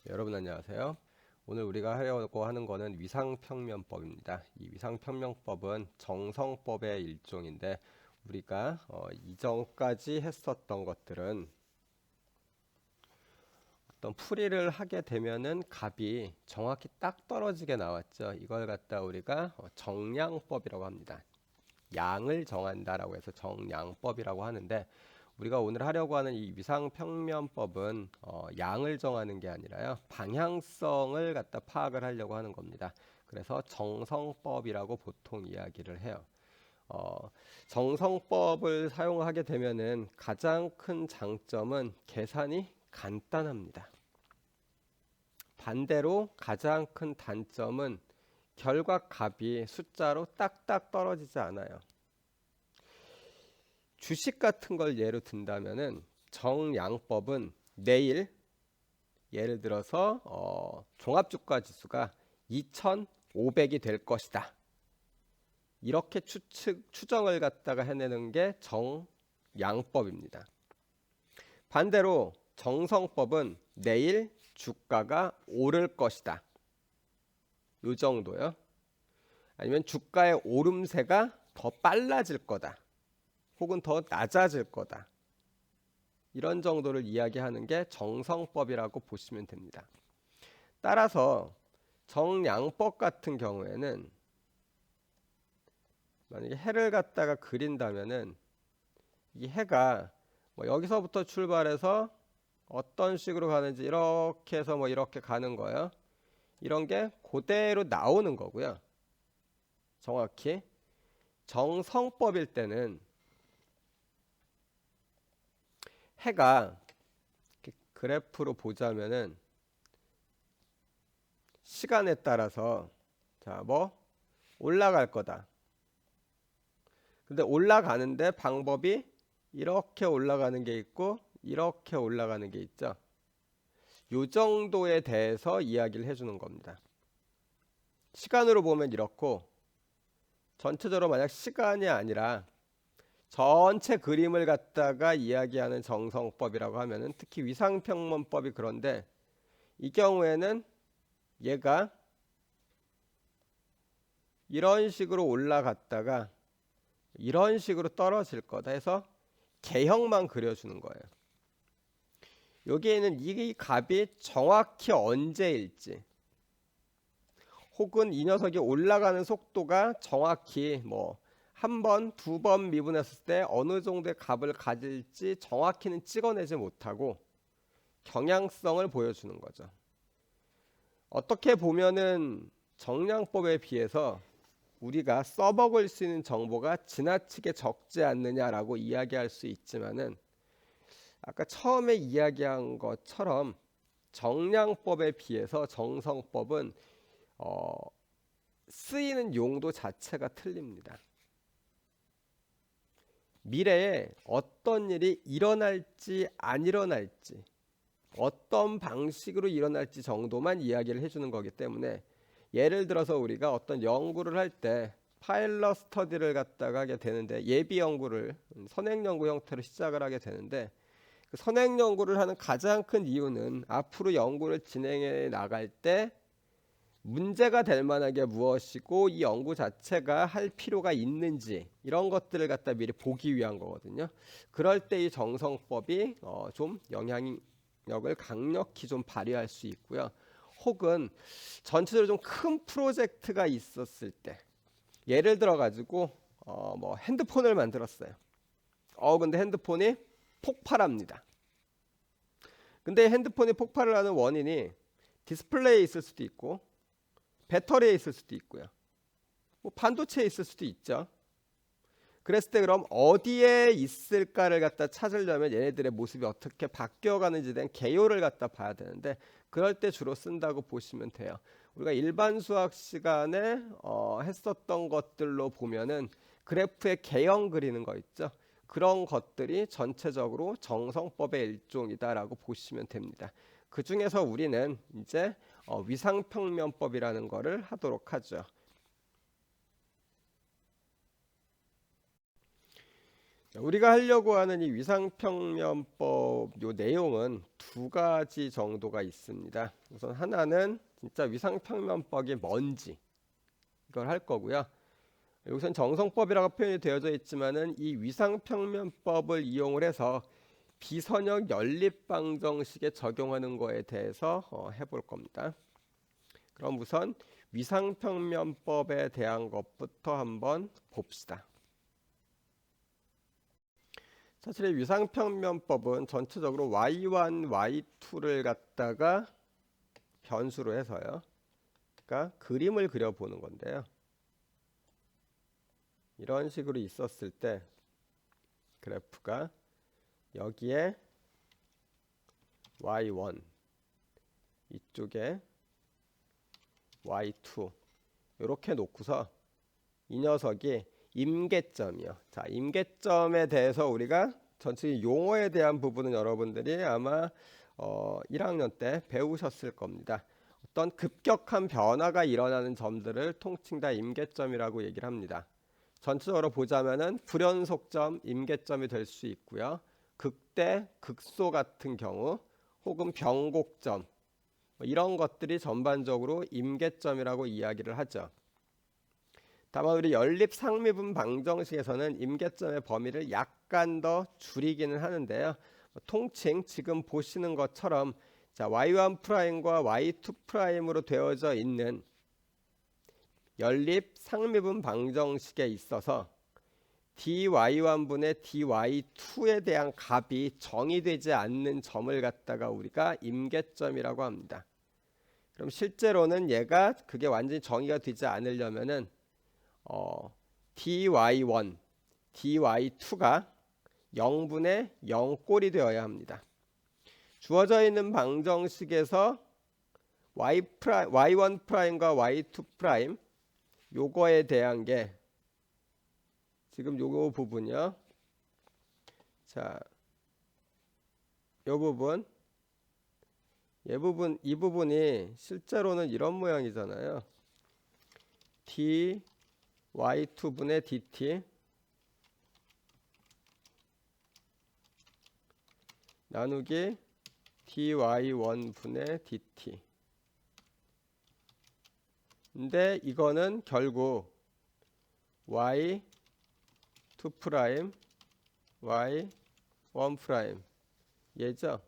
여러분 안녕하세요. 오늘 우리가 하려고 하는 거는 위상평면법입니다. 이 위상평면법은 정성법의 일종인데 우리가 이전까지 했었던 것들은 어떤 풀이를 하게 되면은 값이 정확히 딱 떨어지게 나왔죠. 이걸 갖다 우리가 정량법이라고 합니다. 양을 정한다라고 해서 정량법이라고 하는데 우리가 오늘 하려고 하는 이 위상평면법은 양을 정하는 게 아니라요 방향성을 갖다 파악을 하려고 하는 겁니다. 그래서 정성법이라고 보통 이야기를 해요. 정성법을 사용하게 되면은 가장 큰 장점은 계산이 간단합니다. 반대로 가장 큰 단점은 결과값이 숫자로 딱딱 떨어지지 않아요. 주식 같은 걸 예로 든다면은 정량법은 내일 예를 들어서 종합주가 지수가 2,500이 될 것이다. 이렇게 추정을 갖다가 해내는 게 정량법입니다. 반대로 정성법은 내일 주가가 오를 것이다. 요 정도요. 아니면 주가의 오름세가 더 빨라질 거다. 혹은 더 낮아질 거다. 이런 정도를 이야기하는 게 정성법이라고 보시면 됩니다. 따라서 정량법 같은 경우에는 만약에 해를 갖다가 그린다면은 이 해가 뭐 여기서부터 출발해서 어떤 식으로 가는지 이렇게 해서 뭐 이렇게 가는 거예요. 이런 게 그대로 나오는 거고요. 정확히 정성법일 때는 해가 그래프로 보자면은 시간에 따라서 자 뭐 올라갈 거다. 근데 올라가는데 방법이 이렇게 올라가는 게 있고 이렇게 올라가는 게 있죠. 요 정도에 대해서 이야기를 해주는 겁니다. 시간으로 보면 이렇고 전체적으로 만약 시간이 아니라 전체 그림을 갖다가 이야기하는 정성법이라고 하면은 특히 위상평면법이 그런데 이 경우에는 얘가 이런 식으로 올라갔다가 이런 식으로 떨어질 거다 해서 개형만 그려주는 거예요. 여기에는 이 값이 정확히 언제일지 혹은 이 녀석이 올라가는 속도가 정확히 뭐 한 번, 두 번 미분했을 때 어느 정도의 값을 가질지 정확히는 찍어내지 못하고 경향성을 보여주는 거죠. 어떻게 보면은 정량법에 비해서 우리가 써먹을 수 있는 정보가 지나치게 적지 않느냐라고 이야기할 수 있지만은 아까 처음에 이야기한 것처럼 정량법에 비해서 정성법은 쓰이는 용도 자체가 틀립니다. 미래에 어떤 일이 일어날지 안 일어날지 어떤 방식으로 일어날지 정도만 이야기를 해주는 거기 때문에 예를 들어서 우리가 어떤 연구를 할 때 파일럿 스터디를 갖다가 하게 되는데 예비 연구를 선행 연구 형태로 시작을 하게 되는데 그 선행 연구를 하는 가장 큰 이유는 앞으로 연구를 진행해 나갈 때 문제가 될 만한 게 무엇이고 이 연구 자체가 할 필요가 있는지 이런 것들을 갖다 미리 보기 위한 거거든요. 그럴 때 이 정성법이 좀 영향력을 강력히 좀 발휘할 수 있고요. 혹은 전체적으로 좀 큰 프로젝트가 있었을 때 예를 들어 가지고 뭐 핸드폰을 만들었어요. 근데 핸드폰이 폭발합니다. 근데 핸드폰이 폭발을 하는 원인이 디스플레이에 있을 수도 있고 배터리에 있을 수도 있고요. 뭐 반도체에 있을 수도 있죠. 그랬을 때 그럼 어디에 있을까를 갖다 찾으려면 얘네들의 모습이 어떻게 바뀌어가는지 대한 개요를 갖다 봐야 되는데 그럴 때 주로 쓴다고 보시면 돼요. 우리가 일반 수학 시간에 했었던 것들로 보면은 그래프의 개형 그리는 거 있죠. 그런 것들이 전체적으로 정성법의 일종이다라고 보시면 됩니다. 그 중에서 우리는 이제 위상평면법이라는 거를 하도록 하죠. 우리가 하려고 하는 이 위상평면법 요 내용은 두 가지 정도가 있습니다. 우선 하나는 진짜 위상평면법이 뭔지 이걸 할 거고요. 여기선 정성법이라고 표현이 되어져 있지만은 이 위상평면법을 이용을 해서 비선형 연립방정식에 적용하는 거에 대해서 해볼 겁니다. 그럼 우선 위상평면법에 대한 것부터 한번 봅시다. 사실 이 위상평면법은 전체적으로 y1, y2를 갖다가 변수로 해서요. 그러니까 그림을 그려보는 건데요. 이런 식으로 있었을 때 그래프가 여기에 y1 이쪽에 y2 이렇게 놓고서 이 녀석이 임계점이요. 자, 임계점에 대해서 우리가 전체 용어에 대한 부분은 여러분들이 아마 1학년 때 배우셨을 겁니다. 어떤 급격한 변화가 일어나는 점들을 통칭 다 임계점이라고 얘기를 합니다. 전체적으로 보자면은 불연속점, 임계점이 될 수 있고요. 극대, 극소 같은 경우 혹은 변곡점 이런 것들이 전반적으로 임계점이라고 이야기를 하죠. 다만 우리 연립 상미분 방정식에서는 임계점의 범위를 약간 더 줄이기는 하는데요. 통칭 지금 보시는 것처럼 자, y1 프라임과 y2 프라임으로 되어져 있는 연립 상미분 방정식에 있어서 dy1분의 dy2에 대한 값이 정의되지 않는 점을 갖다가 우리가 임계점이라고 합니다. 그럼 실제로는 얘가 그게 완전히 정의가 되지 않으려면은 dy1, dy2가 0분의 0꼴이 되어야 합니다. 주어져 있는 방정식에서 y1 프라임과 y2 프라임 요거에 대한 게 지금 요거 부분이요. 자, 요 부분, 이 부분이 실제로는 이런 모양이잖아요. dy2분의 dt 나누기 dy1분의 dt. 근데 이거는 결국 y2 프라임, y1 프라임 얘죠.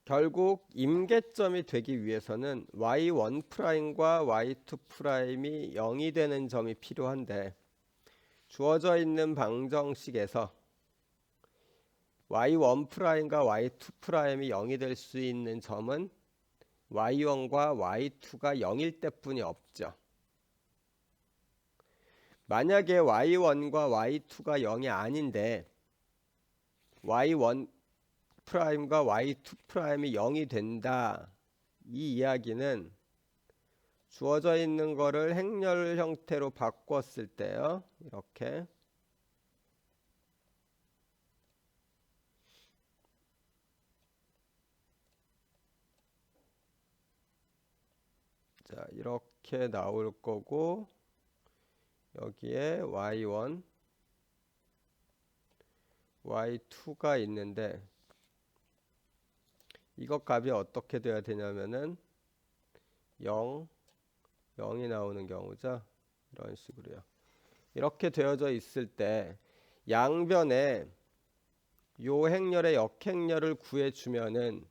결국 임계점이 되기 위해서는 y1 프라임과 y2 프라임이 0이 되는 점이 필요한데 주어져 있는 방정식에서 y1 프라임과 y2 프라임이 0이 될 수 있는 점은 y1과 y2가 0일 때뿐이 없죠. 만약에 y1과 y2가 0이 아닌데 y1 프라임과 y2 프라임이 0이 된다. 이 이야기는 주어져 있는 거를 행렬 형태로 바꿨을 때요. 이렇게 자, 이렇게 나올 거고 여기에 y1, y2가 있는데 이것 값이 어떻게 돼야 되냐면은 0, 0이 나오는 경우죠. 이런 식으로요. 이렇게 되어져 있을 때 양변에 요 행렬의 역행렬을 구해주면은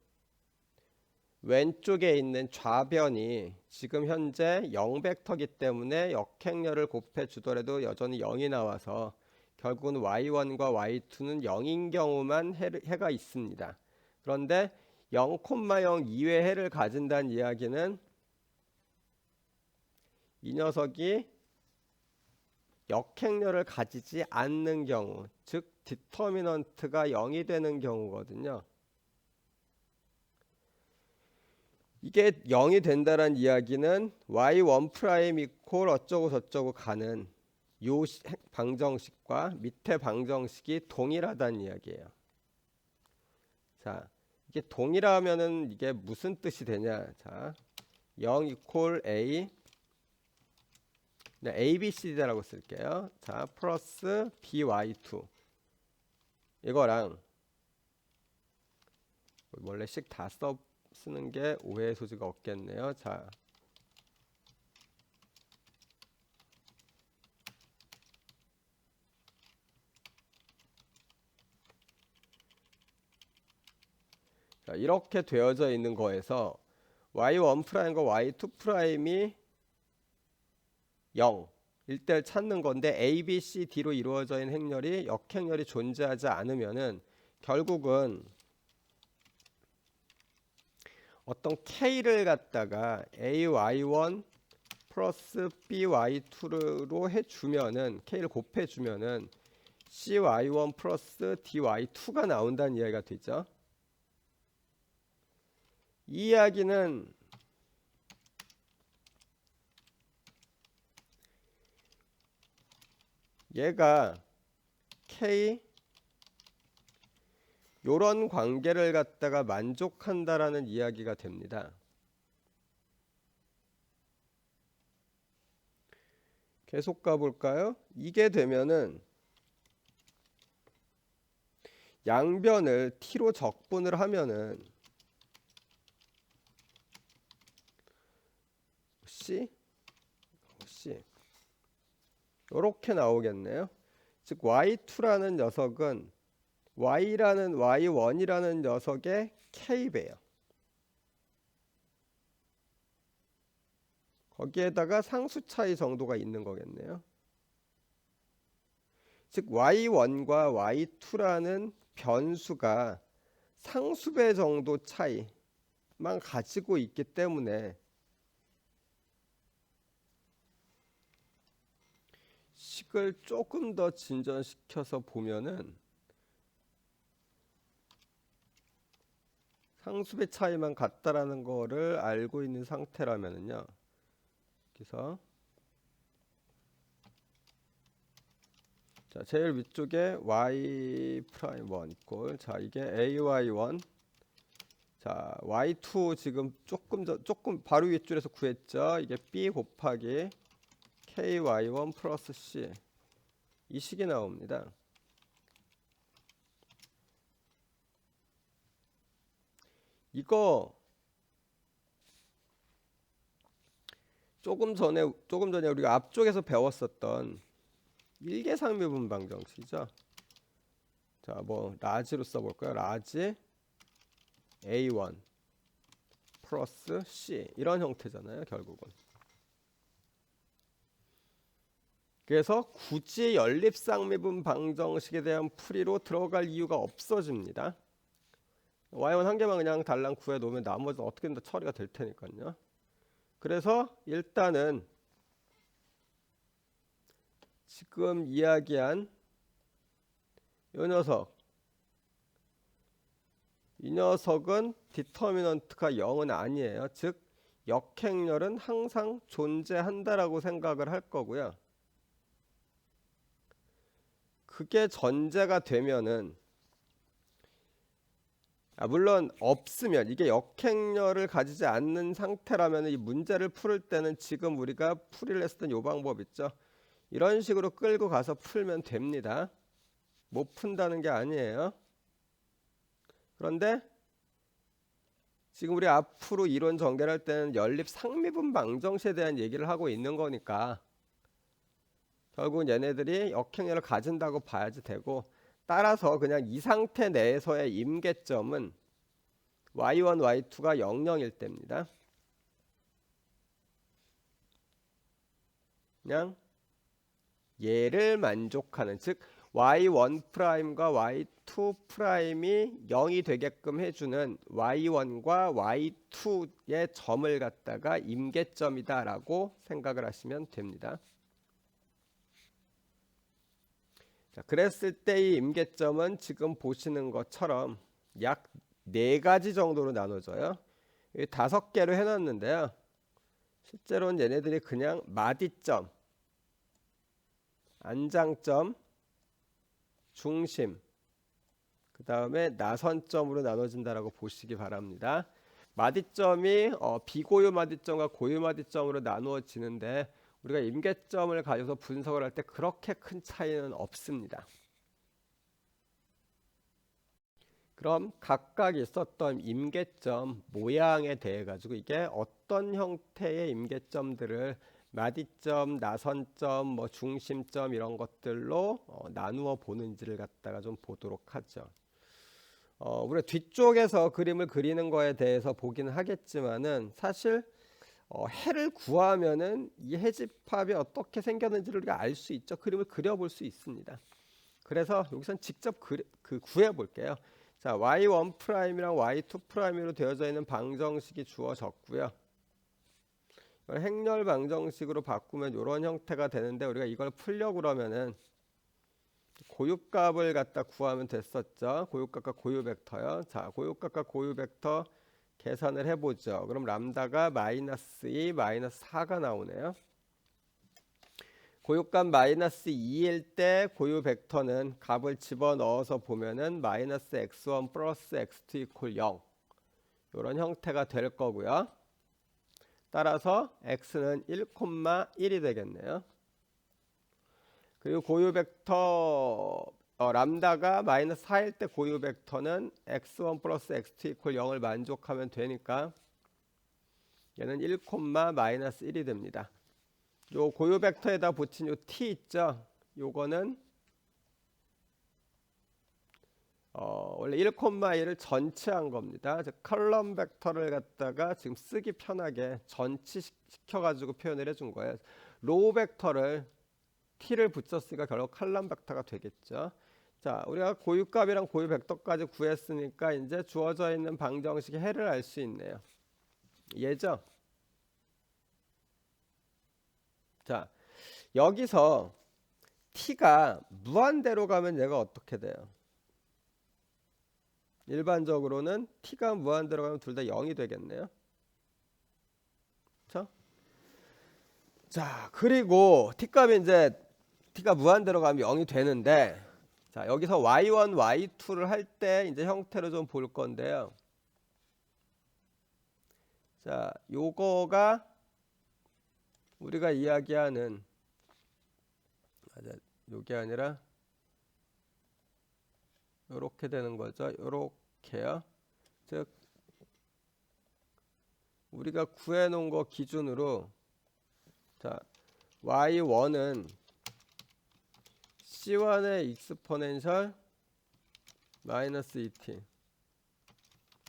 왼쪽에 있는 좌변이 지금 현재 0벡터이기 때문에 역행렬을 곱해주더라도 여전히 0이 나와서 결국은 y1과 y2는 0인 경우만 해가 있습니다. 그런데 0,0 이외의 해를 가진다는 이야기는 이 녀석이 역행렬을 가지지 않는 경우, 즉 디터미넌트가 0이 되는 경우거든요. 이게 0이 된다는 이야기는 y1 프라임 이퀄 어쩌고 저쩌고 가는 요 방정식과 밑에 방정식이 동일하다는 이야기예요. 자, 이게 동일하면은 이게 무슨 뜻이 되냐? 자, 0 이퀄 a 네, ABCD라고 쓸게요. 자, 플러스 BY2 이거랑 원래씩 다 쓰는 게 오해의 소지가 없겠네요. 자, 이렇게 되어져 있는 거에서 y1'과 y2'이 0일 때를 찾는 건데 A, B, C, D로 이루어져 있는 행렬이 역행렬이 존재하지 않으면은 결국은 어떤 K를 갖다가 AY1 플러스 BY2로 해주면은 K를 곱해주면은 CY1 플러스 DY2가 나온다는 이야기가 되죠. 이 이야기는 얘가 K 요런 관계를 갖다가 만족한다라는 이야기가 됩니다. 계속 가볼까요? 이게 되면은 양변을 t로 적분을 하면은 C 이렇게 나오겠네요. 즉 y2라는 녀석은 y1이라는 녀석의 k배예요. 거기에다가 상수 차이 정도가 있는 거겠네요. 즉 y1과 y2라는 변수가 상수배 정도 차이만 가지고 있기 때문에 식을 조금 더 진전시켜서 보면은 상수배 차이만 같다라는 거를 알고 있는 상태라면은요. 그래서 자, 제일 위쪽에 y'1 이꼴 자, 이게 ay1 자, y2 지금 조금 바로 윗줄에서 구했죠. 이게 b 곱하기 ky1 플러스 c 이 식이 나옵니다. 이거 조금 전에 우리가 앞쪽에서 배웠었던 일계상미분 방정식이죠. 자, 뭐 라지로 써볼까요? 라지 A1 플러스 C 이런 형태잖아요, 결국은. 그래서 굳이 연립상미분 방정식에 대한 풀이로 들어갈 이유가 없어집니다. y1 한 개만 그냥 달랑 구해 놓으면 나머지는 어떻게든 다 처리가 될 테니까요. 그래서 일단은 지금 이야기한 이 녀석은 디터미넌트가 0은 아니에요. 즉 역행렬은 항상 존재한다라고 생각을 할 거고요. 그게 전제가 되면은 물론 없으면 이게 역행렬을 가지지 않는 상태라면 이 문제를 풀 때는 지금 우리가 풀이를 했었던 이 방법 있죠. 이런 식으로 끌고 가서 풀면 됩니다. 못 푼다는 게 아니에요. 그런데 지금 우리 앞으로 이론 전개를 할 때는 연립 상미분 방정식에 대한 얘기를 하고 있는 거니까 결국은 얘네들이 역행렬을 가진다고 봐야지 되고, 따라서 그냥 이 상태 내에서의 임계점은 y1, y2가 00일 때입니다. 그냥 얘를 만족하는, 즉 y1'과 y2'이 0이 되게끔 해주는 y1과 y2의 점을 갖다가 임계점이다 라고 생각을 하시면 됩니다. 자, 그랬을 때의 임계점은 지금 보시는 것처럼 약 4가지 정도로 나눠져요. 5개로 해놨는데요. 실제로는 얘네들이 그냥 마디점, 안장점, 중심, 그 다음에 나선점으로 나눠진다라고 보시기 바랍니다. 마디점이 비고유 마디점과 고유 마디점으로 나누어지는데 우리가 임계점을 가져서 분석을 할 때 그렇게 큰 차이는 없습니다. 그럼 각각 있었던 임계점 모양에 대해 가지고 이게 어떤 형태의 임계점들을 마디점, 나선점, 뭐 중심점 이런 것들로 나누어 보는지를 갖다가 좀 보도록 하죠. 우리가 뒤쪽에서 그림을 그리는 거에 대해서 보기는 하겠지만은 사실 해를 구하면은 이 해집합이 어떻게 생겼는지를 우리가 알 수 있죠. 그림을 그려볼 수 있습니다. 그래서 여기선 직접 구해 볼게요. 자, y1 프라임이랑 y2 프라임으로 되어져 있는 방정식이 주어졌고요. 이걸 행렬 방정식으로 바꾸면 이런 형태가 되는데 우리가 이걸 풀려고 그러면은 고유값을 갖다 구하면 됐었죠. 고유값과 고유 벡터요. 자, 고유값과 고유 벡터 계산을 해보죠. 그럼 람다가 마이너스 2, 마이너스 4가 나오네요. 고유값 마이너스 2일 때 고유 벡터는 값을 집어넣어서 보면은 마이너스 x1 플러스 x2 이퀄 0 이런 형태가 될 거고요. 따라서 x는 1,1이 되겠네요. 그리고 고유 벡터 람다가 마이너스 4일 때 고유 벡터는 x1 플러스 x2 이퀄 0을 만족하면 되니까 얘는 1, 마이너스 1이 됩니다. 요 고유 벡터에다 붙인 요 t 있죠? 요거는 원래 1,1을 전치한 겁니다. 즉 컬럼 벡터를 갖다가 지금 쓰기 편하게 전치시켜 가지고 표현을 해준 거예요. 로우 벡터를 t를 붙였으니까 결국 컬럼 벡터가 되겠죠. 자, 우리가 고유값이랑 고유 벡터까지 구했으니까 이제 주어져 있는 방정식의 해를 알 수 있네요. 얘죠? 자, 여기서 t가 무한대로 가면 얘가 어떻게 돼요? 일반적으로는 t가 무한대로 가면 둘 다 0이 되겠네요. 그렇죠? 자, 그리고 t값이 이제 t가 무한대로 가면 0이 되는데 자, 여기서 y1, y2를 할 때 이제 형태를 좀 볼 건데요. 자, 요거가 우리가 이야기하는 요게 아니라 요렇게 되는 거죠. 요렇게요. 즉 우리가 구해 놓은 거 기준으로 자, y1은 c1의 익스포넨셜 마이너스 2t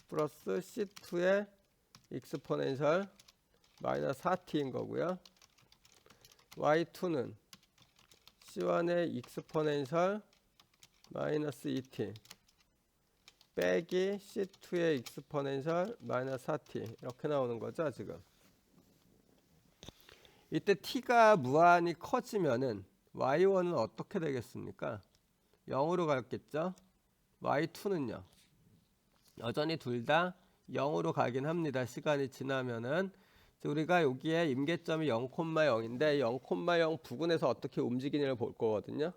플러스 c2의 익스포넨셜 마이너스 4t인 거고요. y2는 c1의 익스포넨셜 마이너스 2t 빼기 c2의 익스포넨셜 마이너스 4t 이렇게 나오는 거죠. 지금 이때 t가 무한히 커지면은 y1은 어떻게 되겠습니까? 0으로 가겠죠. y2는요. 여전히 둘 다 0으로 가긴 합니다. 시간이 지나면은 우리가 여기에 임계점이 0,0인데 0,0 부근에서 어떻게 움직이냐를 볼 거거든요.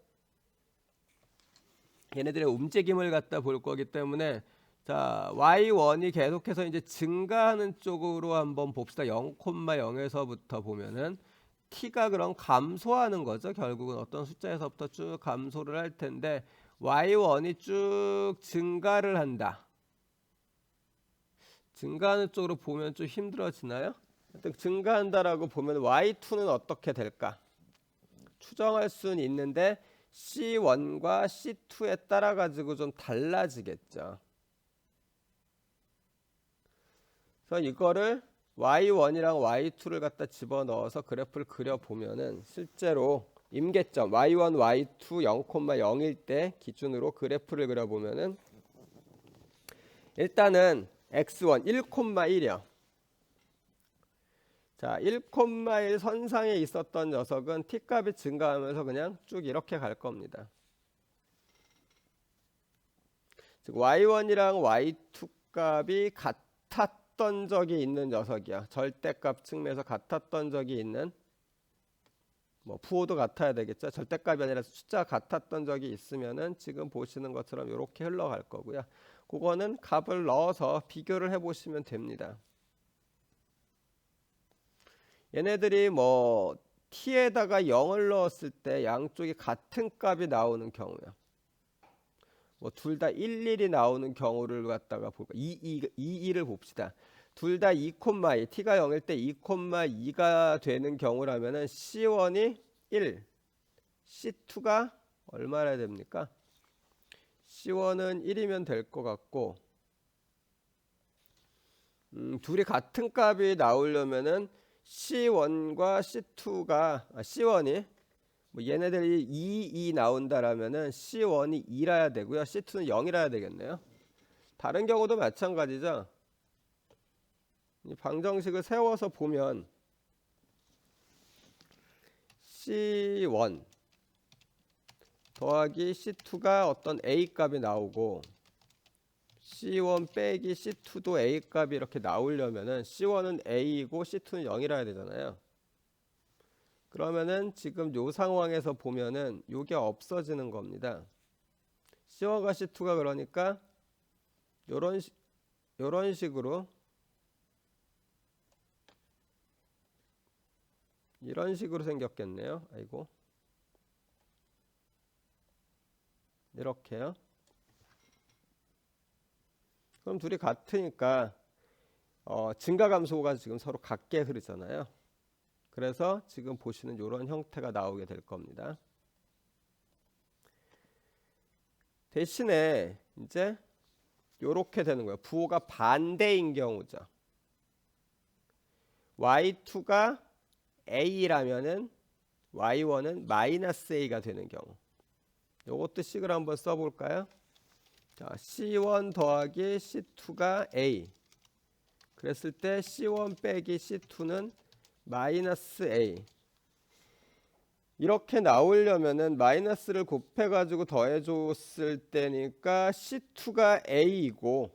얘네들의 움직임을 갖다 볼 거기 때문에 자, y1이 계속해서 이제 증가하는 쪽으로 한번 봅시다. 0,0에서부터 보면은 t가 그럼 감소하는 거죠. 결국은 어떤 숫자에서부터 쭉 감소를 할 텐데 y1이 쭉 증가를 한다. 증가하는 쪽으로 보면 좀 힘들어지나요? 증가한다라고 보면 y2는 어떻게 될까? 추정할 수는 있는데 C1과 C2에 따라 가지고 좀 달라지겠죠. 그래서 이거를 y1이랑 y2를 갖다 집어넣어서 그래프를 그려보면은 실제로 임계점 y1, y2 0,0일 때 기준으로 그래프를 그려보면은 일단은 x1 1,1이요. 자, 1,1 선상에 있었던 녀석은 t값이 증가하면서 그냥 쭉 이렇게 갈 겁니다. 즉 y1이랑 y2 값이 같았던 적이 있는 녀석이야. 절대값 측면에서 같았던 적이 있는 뭐 부호도 같아야 되겠죠. 절대값이 아니라 숫자가 같았던 적이 있으면은 지금 보시는 것처럼 이렇게 흘러갈 거고요. 그거는 값을 넣어서 비교를 해보시면 됩니다. 얘네들이 뭐 t에다가 0을 넣었을 때 양쪽이 같은 값이 나오는 경우야. 뭐 둘 다 11이 나오는 경우를 갖다가 볼까? 2를 봅시다. 둘 다 2, t가 0일 때 2, 2가 되는 경우라면은 C1이 1, C2가 얼마나 됩니까? C1은 1이면 될 것 같고, 둘이 같은 값이 나오려면은 C1과 C2가 C1이 뭐 얘네들이 2 나온다라면은 C1이 2라야 되고요. C2는 0이라야 되겠네요. 다른 경우도 마찬가지죠. 이 방정식을 세워서 보면 C1 더하기 C2가 어떤 A 값이 나오고 C1 빼기 C2도 A 값이 이렇게 나오려면은 C1은 A이고 C2는 0이라야 되잖아요. 그러면은 지금 요 상황에서 보면은 요게 없어지는 겁니다. C1과 C2가 그러니까 요런 식으로 이런 식으로 생겼겠네요. 아이고. 이렇게요. 그럼 둘이 같으니까 증가감소가 지금 서로 같게 흐르잖아요. 그래서 지금 보시는 이런 형태가 나오게 될 겁니다. 대신에 이제 이렇게 되는 거예요. 부호가 반대인 경우죠. y2가 a라면은 y1은 마이너스 a가 되는 경우. 이것도 식을 한번 써볼까요? 자, C1 더하기 C2가 A. 그랬을 때 C1 빼기 C2는 마이너스 A. 이렇게 나오려면은 마이너스를 곱해가지고 더해줬을 때니까 C2가 A이고,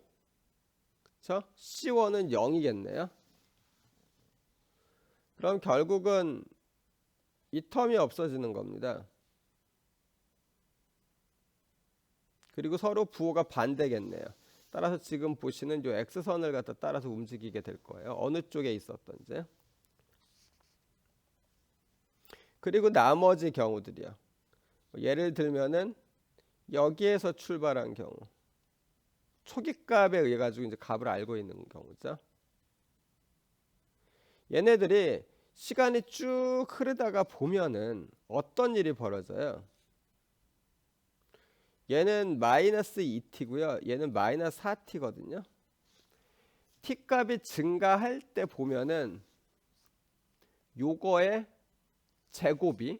그쵸? C1은 0이겠네요. 그럼 결국은 이 텀이 없어지는 겁니다. 그리고 서로 부호가 반대겠네요. 따라서 지금 보시는 이 X선을 갖다 따라서 움직이게 될 거예요. 어느 쪽에 있었던지. 그리고 나머지 경우들이요. 예를 들면은 여기에서 출발한 경우. 초기값에 의해 가지고 이제 값을 알고 있는 경우죠. 얘네들이 시간이 쭉 흐르다가 보면은 어떤 일이 벌어져요? 얘는 마이너스 2t고요. 얘는 마이너스 4t거든요. t값이 증가할 때 보면은 요거의 제곱이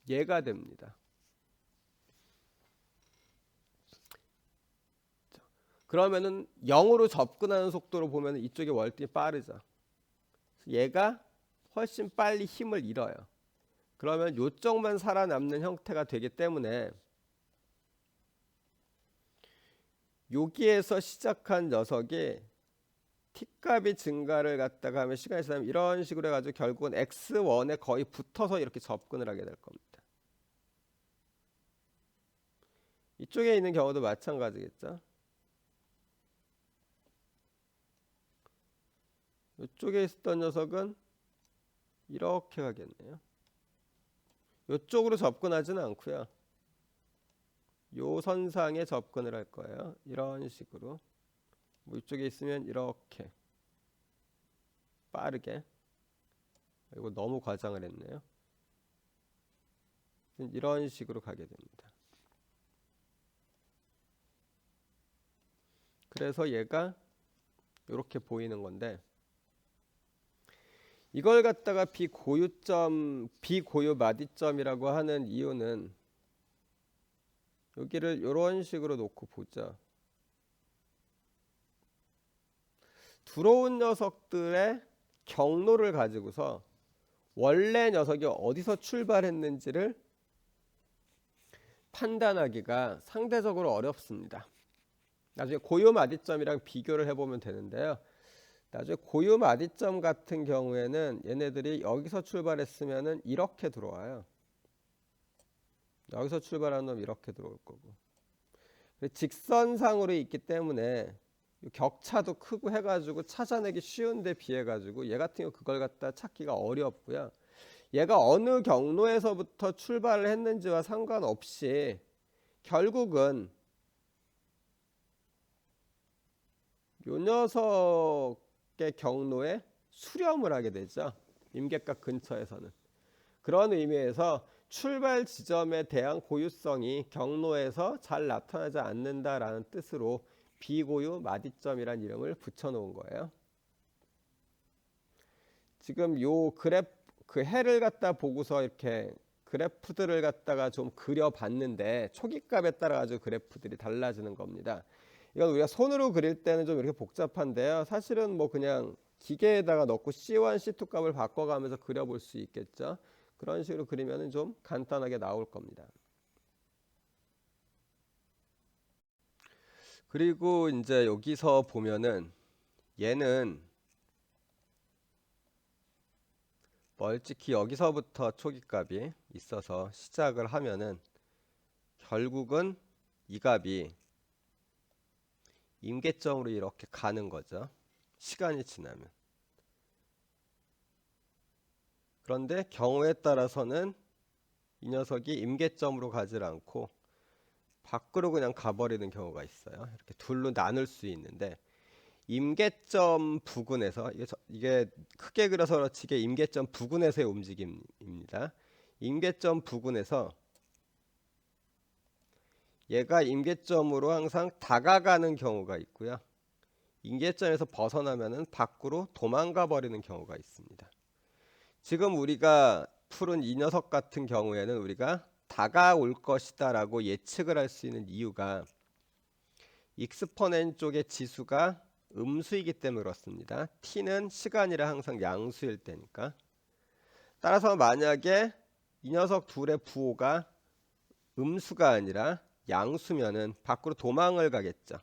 얘가 됩니다. 그러면은 0으로 접근하는 속도로 보면 이쪽의 월등히 빠르죠. 얘가 훨씬 빨리 힘을 잃어요. 그러면 요쪽만 살아남는 형태가 되기 때문에 여기에서 시작한 녀석이 t값이 증가를 갖다가 하면 시간이 지나면 이런 식으로 해가지고 결국은 x1에 거의 붙어서 이렇게 접근을 하게 될 겁니다. 이쪽에 있는 경우도 마찬가지겠죠. 이쪽에 있었던 녀석은 이렇게 가겠네요. 이쪽으로 접근하지는 않고요. 요 선상에 접근을 할 거예요. 이런 식으로. 뭐 이쪽에 있으면 이렇게 빠르게. 이거 너무 과장을 했네요. 이런 식으로 가게 됩니다. 그래서 얘가 이렇게 보이는 건데, 이걸 갖다가 비고유점, 비고유 마디점이라고 하는 이유는 여기를 이런 식으로 놓고 보자. 들어온 녀석들의 경로를 가지고서 원래 녀석이 어디서 출발했는지를 판단하기가 상대적으로 어렵습니다. 나중에 고유 마디점이랑 비교를 해보면 되는데요. 나중에 고유 마디점 같은 경우에는 얘네들이 여기서 출발했으면은 이렇게 들어와요. 여기서 출발한 놈 이렇게 들어올 거고. 직선상으로 있기 때문에 격차도 크고 해가지고 찾아내기 쉬운데 비해 가지고 얘 같은 경우 그걸 갖다 찾기가 어렵고요. 얘가 어느 경로에서부터 출발을 했는지와 상관없이 결국은 요 녀석의 경로에 수렴을 하게 되죠. 임계각 근처에서는. 그런 의미에서 출발 지점에 대한 고유성이 경로에서 잘 나타나지 않는다라는 뜻으로 비고유 마디점이란 이름을 붙여놓은 거예요. 지금 요 그 해를 갖다 보고서 이렇게 그래프들을 갖다가 좀 그려봤는데 초기값에 따라 가지고 그래프들이 달라지는 겁니다. 이건 우리가 손으로 그릴 때는 좀 이렇게 복잡한데요. 사실은 뭐 그냥 기계에다가 넣고 C1, C2 값을 바꿔가면서 그려볼 수 있겠죠. 그런 식으로 그리면 좀 간단하게 나올 겁니다. 그리고 이제 여기서 보면은 얘는 멀찍이 여기서부터 초기값이 있어서 시작을 하면은 결국은 이 값이 임계점으로 이렇게 가는 거죠. 시간이 지나면. 그런데 경우에 따라서는 이 녀석이 임계점으로 가지 않고 밖으로 그냥 가버리는 경우가 있어요. 이렇게 둘로 나눌 수 있는데 임계점 부근에서 이게 크게 그려서 그렇지 이게 임계점 부근에서의 움직임입니다. 임계점 부근에서 얘가 임계점으로 항상 다가가는 경우가 있고요. 임계점에서 벗어나면은 밖으로 도망가 버리는 경우가 있습니다. 지금 우리가 푸른 이 녀석 같은 경우에는 우리가 다가올 것이다 라고 예측을 할 수 있는 이유가 익스포넨 쪽의 지수가 음수이기 때문에 그렇습니다. t는 시간이라 항상 양수일 때니까. 따라서 만약에 이 녀석 둘의 부호가 음수가 아니라 양수면은 밖으로 도망을 가겠죠.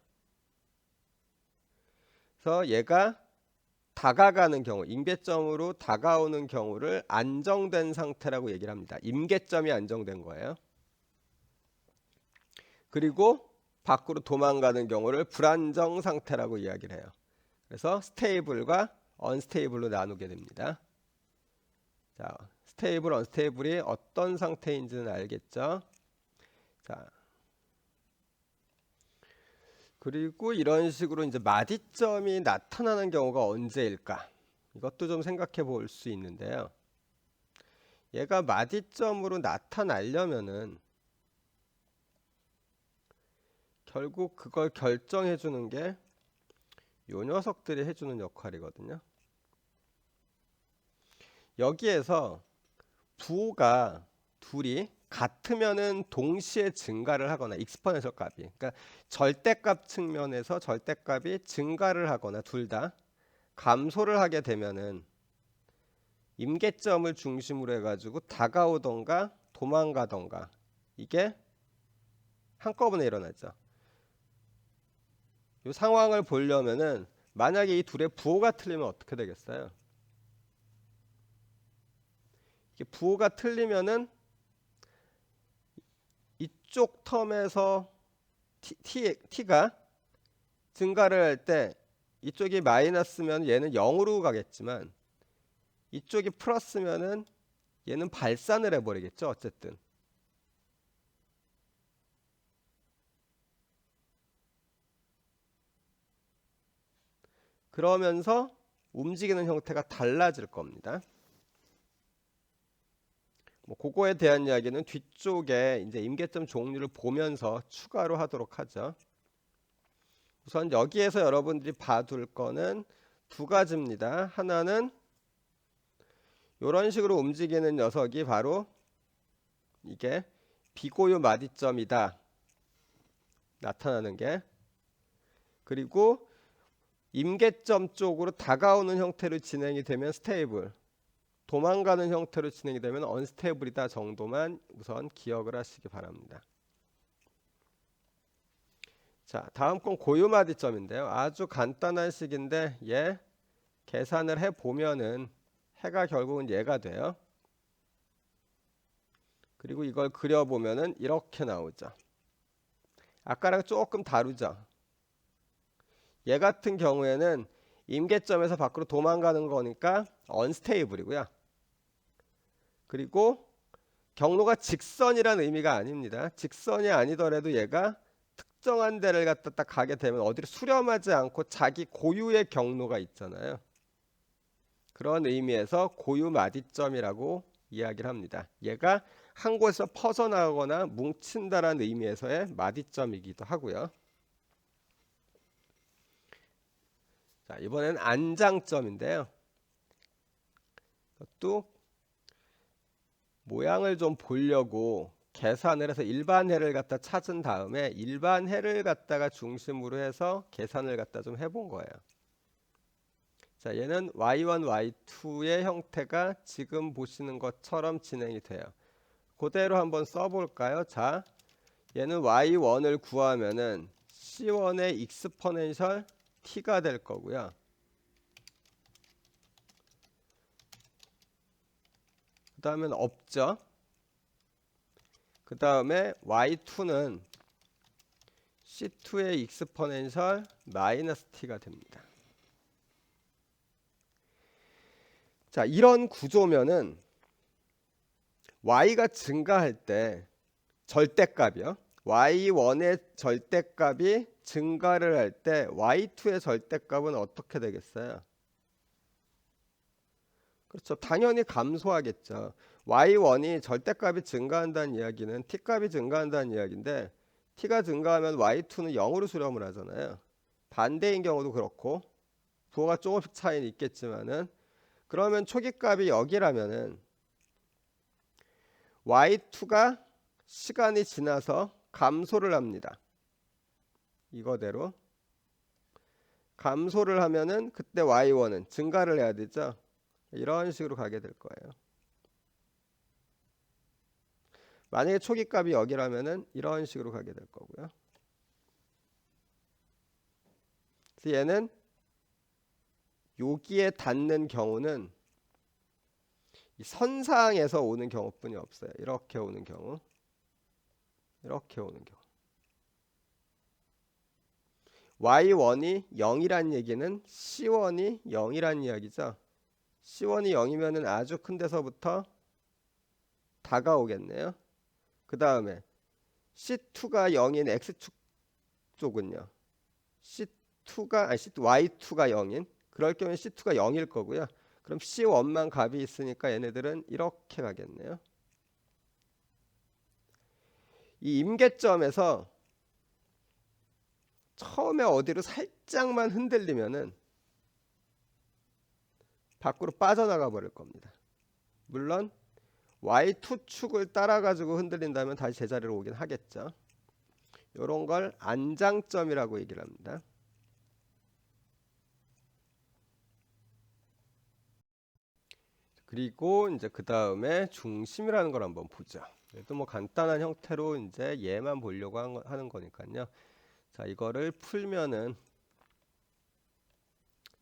그래서 얘가 다가가는 경우, 임계점으로 다가오는 경우를 안정된 상태라고 얘기를 합니다. 임계점이 안정된 거예요. 그리고 밖으로 도망가는 경우를 불안정 상태라고 이야기를 해요. 그래서 스테이블과 언스테이블로 나누게 됩니다. 자, 스테이블, 언스테이블이 어떤 상태인지는 알겠죠? 자, 그리고 이런 식으로 이제 마디점이 나타나는 경우가 언제일까? 이것도 좀 생각해 볼 수 있는데요. 얘가 마디점으로 나타나려면은 결국 그걸 결정해 주는 게 요 녀석들이 해주는 역할이거든요. 여기에서 부호가 둘이 같으면은 동시에 증가를 하거나 익스포넨셜 값이 그러니까 절대값 측면에서 절대값이 증가를 하거나 둘 다 감소를 하게 되면은 임계점을 중심으로 해가지고 다가오던가 도망가던가 이게 한꺼번에 일어나죠. 이 상황을 보려면은 만약에 이 둘의 부호가 틀리면 어떻게 되겠어요? 이게 부호가 틀리면은 이쪽 텀에서 t가 증가를 할 때 이쪽이 마이너스면 얘는 0으로 가겠지만 이쪽이 플러스면은 얘는 발산을 해버리겠죠. 어쨌든 그러면서 움직이는 형태가 달라질 겁니다. 뭐 그거에 대한 이야기는 뒤쪽에 이제 임계점 종류를 보면서 추가로 하도록 하죠. 우선 여기에서 여러분들이 봐둘 거는 두 가지입니다. 하나는 이런 식으로 움직이는 녀석이 바로 이게 비고유 마디점이다 나타나는 게, 그리고 임계점 쪽으로 다가오는 형태로 진행이 되면 스테이블, 도망가는 형태로 진행이 되면 언스테이블이다 정도만 우선 기억을 하시기 바랍니다. 자, 다음 건 고유마디점인데요. 아주 간단한 식인데 얘 계산을 해보면은 해가 결국은 얘가 돼요. 그리고 이걸 그려보면은 이렇게 나오죠. 아까랑 조금 다르죠. 얘 같은 경우에는 임계점에서 밖으로 도망가는 거니까 언스테이블이고요. 그리고 경로가 직선이라는 의미가 아닙니다. 직선이 아니더라도 얘가 특정한 데를 갖다 딱 가게 되면 어디를 수렴하지 않고 자기 고유의 경로가 있잖아요. 그런 의미에서 고유 마디점이라고 이야기를 합니다. 얘가 한 곳에서 퍼져나가거나 뭉친다라는 의미에서의 마디점이기도 하고요. 자, 이번엔 안장점인데요. 또 모양을 좀 보려고 계산을 해서 일반해를 갖다 찾은 다음에 일반해를 갖다가 중심으로 해서 계산을 갖다 좀 해본 거예요. 자, 얘는 y1, y2의 형태가 지금 보시는 것처럼 진행이 돼요. 그대로 한번 써볼까요? 자, 얘는 y1을 구하면은 c1의 익스포넨셜 t가 될 거고요. 그 다음엔 없죠. 그 다음에 y2는 c2의 익스포넨셜 마이너스 t가 됩니다. 자, 이런 구조면은 y가 증가할 때 절대값이요. y1의 절대값이 증가를 할 때 y2의 절대값은 어떻게 되겠어요? 그렇죠. 당연히 감소하겠죠. y1이 절대값이 증가한다는 이야기는 t값이 증가한다는 이야기인데 t가 증가하면 y2는 0으로 수렴을 하잖아요. 반대인 경우도 그렇고 부호가 조금씩 차이는 있겠지만은 그러면 초기값이 0이라면은 y2가 시간이 지나서 감소를 합니다. 이거대로 감소를 하면은 그때 y1은 증가를 해야 되죠. 이런 식으로 가게 될 거예요. 만약에 초기값이 0이라면은 이런 식으로 가게 될 거고요. 그래서 얘는 여기에 닿는 경우는 이 선상에서 오는 경우뿐이 없어요. 이렇게 오는 경우, 이렇게 오는 경우. y1이 0이란 얘기는 c1이 0이란 이야기죠. c1이 0이면은 아주 큰 데서부터 다가오겠네요. 그 다음에 c2가 0인 x축 쪽은요. y2가 0인 그럴 경우에 c2가 0일 거고요. 그럼 c1만 값이 있으니까 얘네들은 이렇게 가겠네요. 이 임계점에서 처음에 어디로 살짝만 흔들리면은 밖으로 빠져나가 버릴 겁니다. 물론 y2축을 따라 가지고 흔들린다면 다시 제자리로 오긴 하겠죠. 이런 걸 안장점이라고 얘기를 합니다. 그리고 이제 그 다음에 중심이라는 걸 한번 보죠. 얘도 뭐 간단한 형태로 이제 얘만 보려고 하는 거니까요. 자, 이거를 풀면은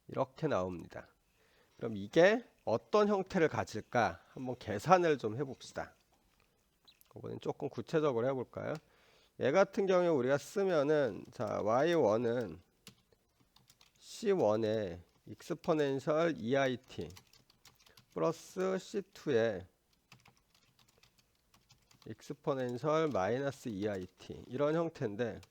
이렇게 나옵니다. 그럼 이게 어떤 형태를 가질까 한번 계산을 좀 해봅시다. 이거는 조금 구체적으로 해볼까요? 얘 같은 경우에 우리가 쓰면은 자, y1은 c1의 익스포넨셜 EIT 플러스 c2의 익스포넨셜 마이너스 EIT 이런 형태인데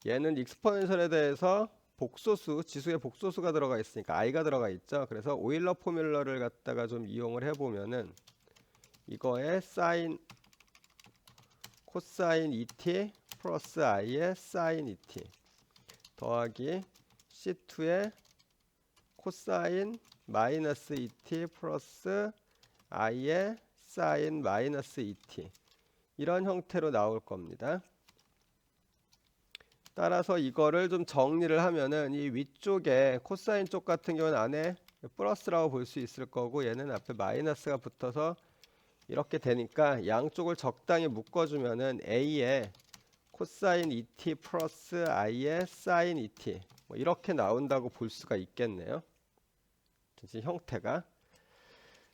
얘는 익스포넨셜에 대해서 복소수, 지수의 복소수가 들어가 있으니까 i가 들어가 있죠. 그래서 오일러 포뮬러를 갖다가 좀 이용을 해보면은 이거의 사인, 코사인 et 플러스 i의 사인 et 더하기 c2의 코사인 마이너스 et 플러스 i의 사인 마이너스 et 이런 형태로 나올 겁니다. 따라서 이거를 좀 정리를 하면은 이 위쪽에 코사인 쪽 같은 경우는 안에 플러스라고 볼 수 있을 거고 얘는 앞에 마이너스가 붙어서 이렇게 되니까 양쪽을 적당히 묶어주면은 a의 코사인 et 플러스 i의 사인 et 뭐 이렇게 나온다고 볼 수가 있겠네요. 형태가.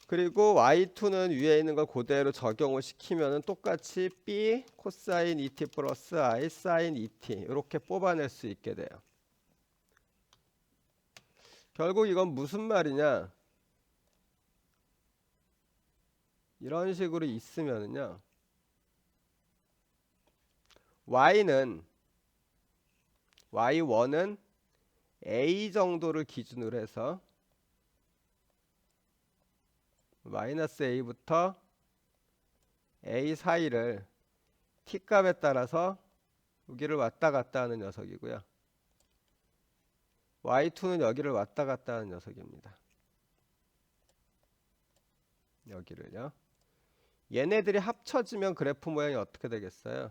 그리고 y2는 위에 있는 걸 그대로 적용을 시키면은 똑같이 b 코사인 et 플러스 i 사인 et 이렇게 뽑아낼 수 있게 돼요. 결국 이건 무슨 말이냐? 이런 식으로 있으면은요. y1은 a 정도를 기준으로 해서 마이너스 a부터 a 사이를 t값에 따라서 여기를 왔다 갔다 하는 녀석이고요. y2는 여기를 왔다 갔다 하는 녀석입니다. 여기를요. 얘네들이 합쳐지면 그래프 모양이 어떻게 되겠어요?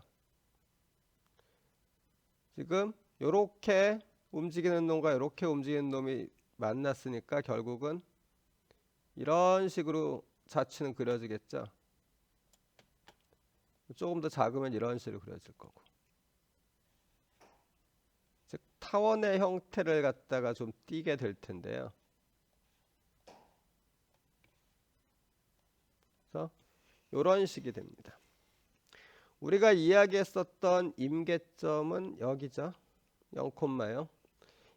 지금 요렇게 움직이는 놈과 요렇게 움직이는 놈이 만났으니까 결국은 이런 식으로 자취는 그려지겠죠. 조금 더 작으면 이런 식으로 그려질 거고. 즉 타원의 형태를 갖다가 좀 띄게 될 텐데요. 그래서 이런 식이 됩니다. 우리가 이야기했었던 임계점은 여기죠. 0,0.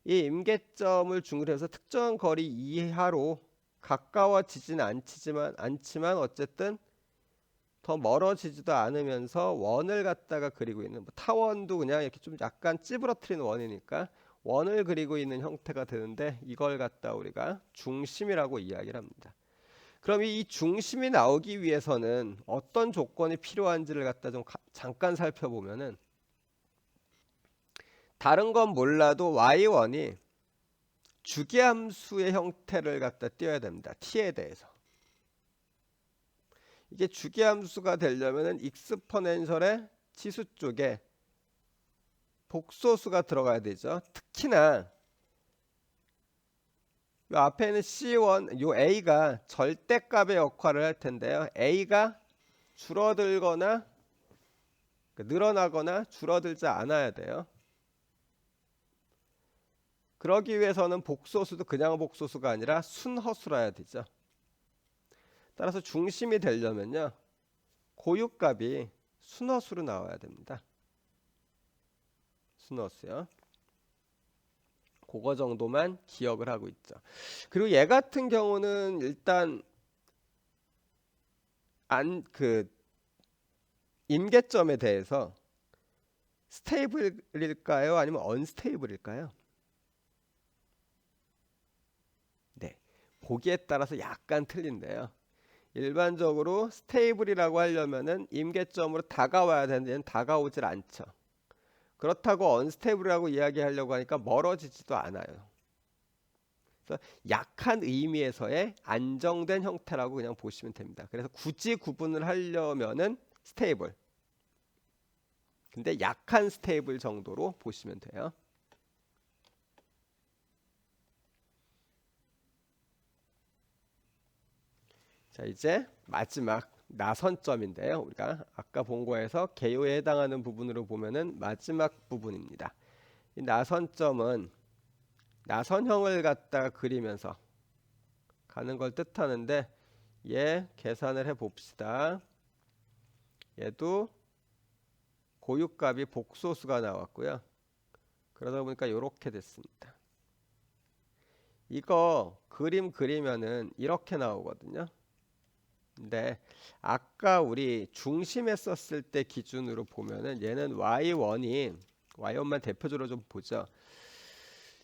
이 임계점을 중으로 해서 특정한 거리 이하로 가까워지지는 않지만 어쨌든 더 멀어지지도 않으면서 원을 갖다가 그리고 있는, 타원도 그냥 이렇게 좀 약간 찌부러뜨린 원이니까 원을 그리고 있는 형태가 되는데, 이걸 갖다 우리가 중심이라고 이야기를 합니다. 그럼 이 중심이 나오기 위해서는 어떤 조건이 필요한지를 갖다 좀 잠깐 살펴보면은, 다른 건 몰라도 y1이 주기함수의 형태를 갖다 띄어야 됩니다. t에 대해서. 이게 주기함수가 되려면은 익스포넨셜의 치수 쪽에 복소수가 들어가야 되죠. 특히나 이 앞에 있는 C1, 요 A가 절대값의 역할을 할 텐데요. A가 줄어들거나 늘어나거나 줄어들지 않아야 돼요. 그러기 위해서는 복소수도 그냥 복소수가 아니라 순허수라야 되죠. 따라서 중심이 되려면요, 고유값이 순허수로 나와야 됩니다. 순허수요. 그거 정도만 기억을 하고 있죠. 그리고 얘 같은 경우는 일단 임계점에 대해서 스테이블일까요? 아니면 언스테이블일까요? 네, 보기에 따라서 약간 틀린데요. 일반적으로 스테이블이라고 하려면은 임계점으로 다가와야 되는데 얘는 다가오질 않죠. 그렇다고 언스테이블이라고 이야기하려고 하니까 멀어지지도 않아요. 그래서 약한 의미에서의 안정된 형태라고 그냥 보시면 됩니다. 그래서 굳이 구분을 하려면은 스테이블, 근데 약한 스테이블 정도로 보시면 돼요. 자, 이제 마지막 나선점인데요. 우리가 아까 본 거에서 개요에 해당하는 부분으로 보면은 마지막 부분입니다. 이 나선점은 나선형을 갖다가 그리면서 가는 걸 뜻하는데, 얘 계산을 해 봅시다. 얘도 고유값이 복소수가 나왔고요. 그러다 보니까 이렇게 됐습니다. 이거 그림 그리면은 이렇게 나오거든요. 근데 아까 우리 중심에 썼을 때 기준으로 보면은 얘는 y1만 대표적으로 좀 보죠.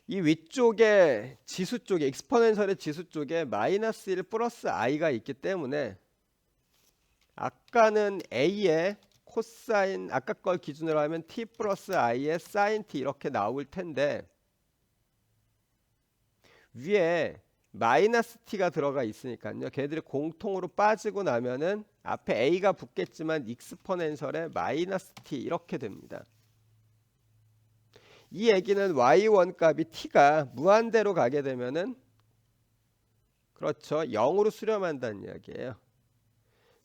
이 위쪽에 지수 쪽에, 익스포넨셜의 지수 쪽에 마이너스 1 플러스 i가 있기 때문에 아까는 a의 코사인, 아까 걸 기준으로 하면 t 플러스 i의 사인 t 이렇게 나올 텐데, 위에 마이너스 t가 들어가 있으니까요. 걔들이 공통으로 빠지고 나면은 앞에 a가 붙겠지만 익스포넨셜의 마이너스 t 이렇게 됩니다. 이 얘기는 y1 값이 t가 무한대로 가게 되면은, 그렇죠, 0으로 수렴한다는 이야기예요.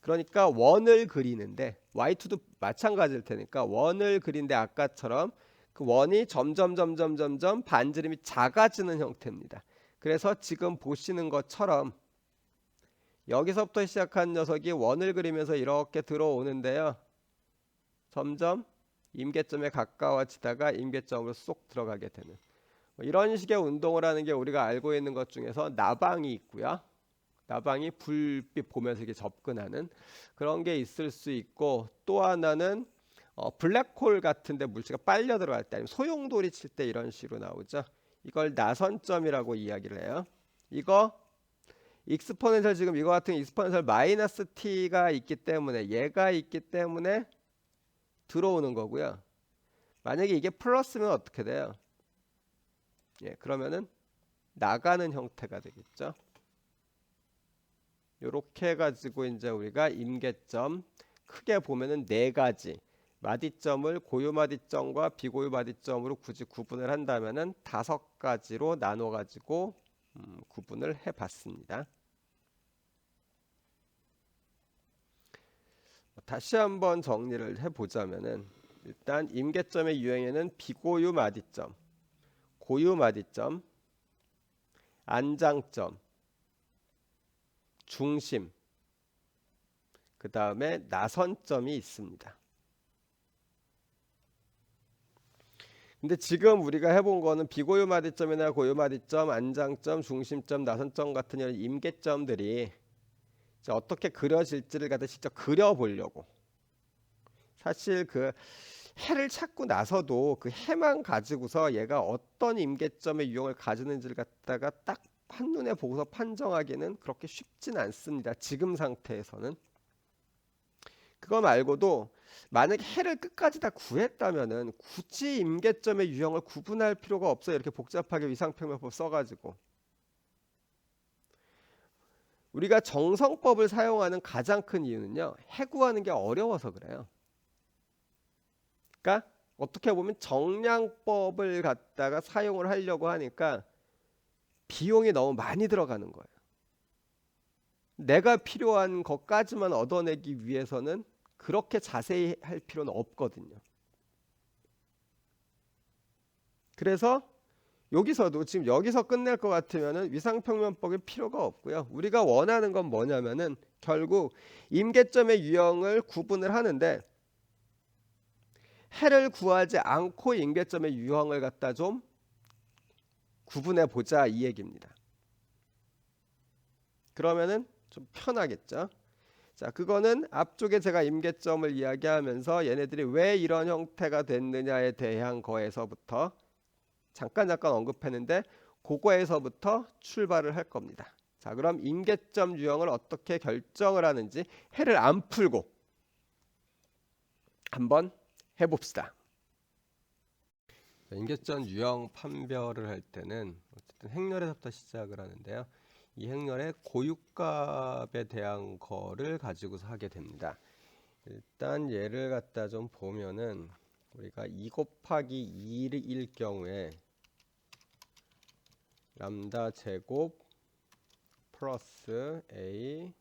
그러니까 원을 그리는데, y2도 마찬가지일 테니까 원을 그리는데 아까처럼 그 원이 점점 반지름이 작아지는 형태입니다. 그래서 지금 보시는 것처럼 여기서부터 시작한 녀석이 원을 그리면서 이렇게 들어오는데요. 점점 임계점에 가까워지다가 임계점으로 쏙 들어가게 되는, 이런 식의 운동을 하는 게 우리가 알고 있는 것 중에서 나방이 있고요. 나방이 불빛 보면서 이렇게 접근하는 그런 게 있을 수 있고, 또 하나는 블랙홀 같은데 물체가 빨려 들어갈 때, 아니면 소용돌이 칠 때 이런 식으로 나오죠. 이걸 나선점이라고 이야기를 해요. 이거 익스포넨셜, 지금 이거 같은 익스포넨셜 마이너스 t가 있기 때문에, 얘가 있기 때문에 들어오는 거고요. 만약에 이게 플러스면 어떻게 돼요? 예, 그러면은 나가는 형태가 되겠죠. 요렇게 해가지고 이제 우리가 임계점 크게 보면은 네 가지 마디점을 고유 마디점과 비고유 마디점으로 굳이 구분을 한다면은 5가지로 나눠 가지고 구분을 해 봤습니다. 다시 한번 정리를 해 보자면은, 일단 임계점의 유형에는 비고유 마디점, 고유 마디점, 안장점, 중심, 그 다음에 나선점이 있습니다. 근데 지금 우리가 해본 거는 비고유 마디점이나 고유 마디점, 안장점, 중심점, 나선점 같은 이런 임계점들이 어떻게 그려질지를 갖다 직접 그려보려고. 사실 그 해를 찾고 나서도 그 해만 가지고서 얘가 어떤 임계점의 유형을 가지는지를 갖다가 딱 한눈에 보고서 판정하기는 그렇게 쉽진 않습니다. 지금 상태에서는. 그거 말고도 만약에 해를 끝까지 다 구했다면은 굳이 임계점의 유형을 구분할 필요가 없어요. 이렇게 복잡하게 위상평면법 써가지고. 우리가 정성법을 사용하는 가장 큰 이유는요, 해 구하는 게 어려워서 그래요. 그러니까 어떻게 보면 정량법을 갖다가 사용을 하려고 하니까 비용이 너무 많이 들어가는 거예요. 내가 필요한 것까지만 얻어내기 위해서는 그렇게 자세히 할 필요는 없거든요. 그래서 여기서도 지금 여기서 끝낼 것 같으면은 위상평면법이 필요가 없고요. 우리가 원하는 건 뭐냐면은 결국 임계점의 유형을 구분을 하는데, 해를 구하지 않고 임계점의 유형을 갖다 좀 구분해 보자, 이 얘기입니다. 그러면은 좀 편하겠죠. 자, 그거는 앞쪽에 제가 임계점을 이야기하면서 얘네들이 왜 이런 형태가 됐느냐에 대한 거에서부터 잠깐 언급했는데, 그거에서부터 출발을 할 겁니다. 자, 그럼 임계점 유형을 어떻게 결정을 하는지 해를 안 풀고 한번 해봅시다. 임계점 유형 판별을 할 때는 어쨌든 행렬에서부터 시작을 하는데요. 이 행렬의 고유값에 대한 거를 가지고서 하게 됩니다. 일단 얘를 갖다 좀 보면은, 우리가 2 곱하기 2일 경우에 람다 제곱 플러스 a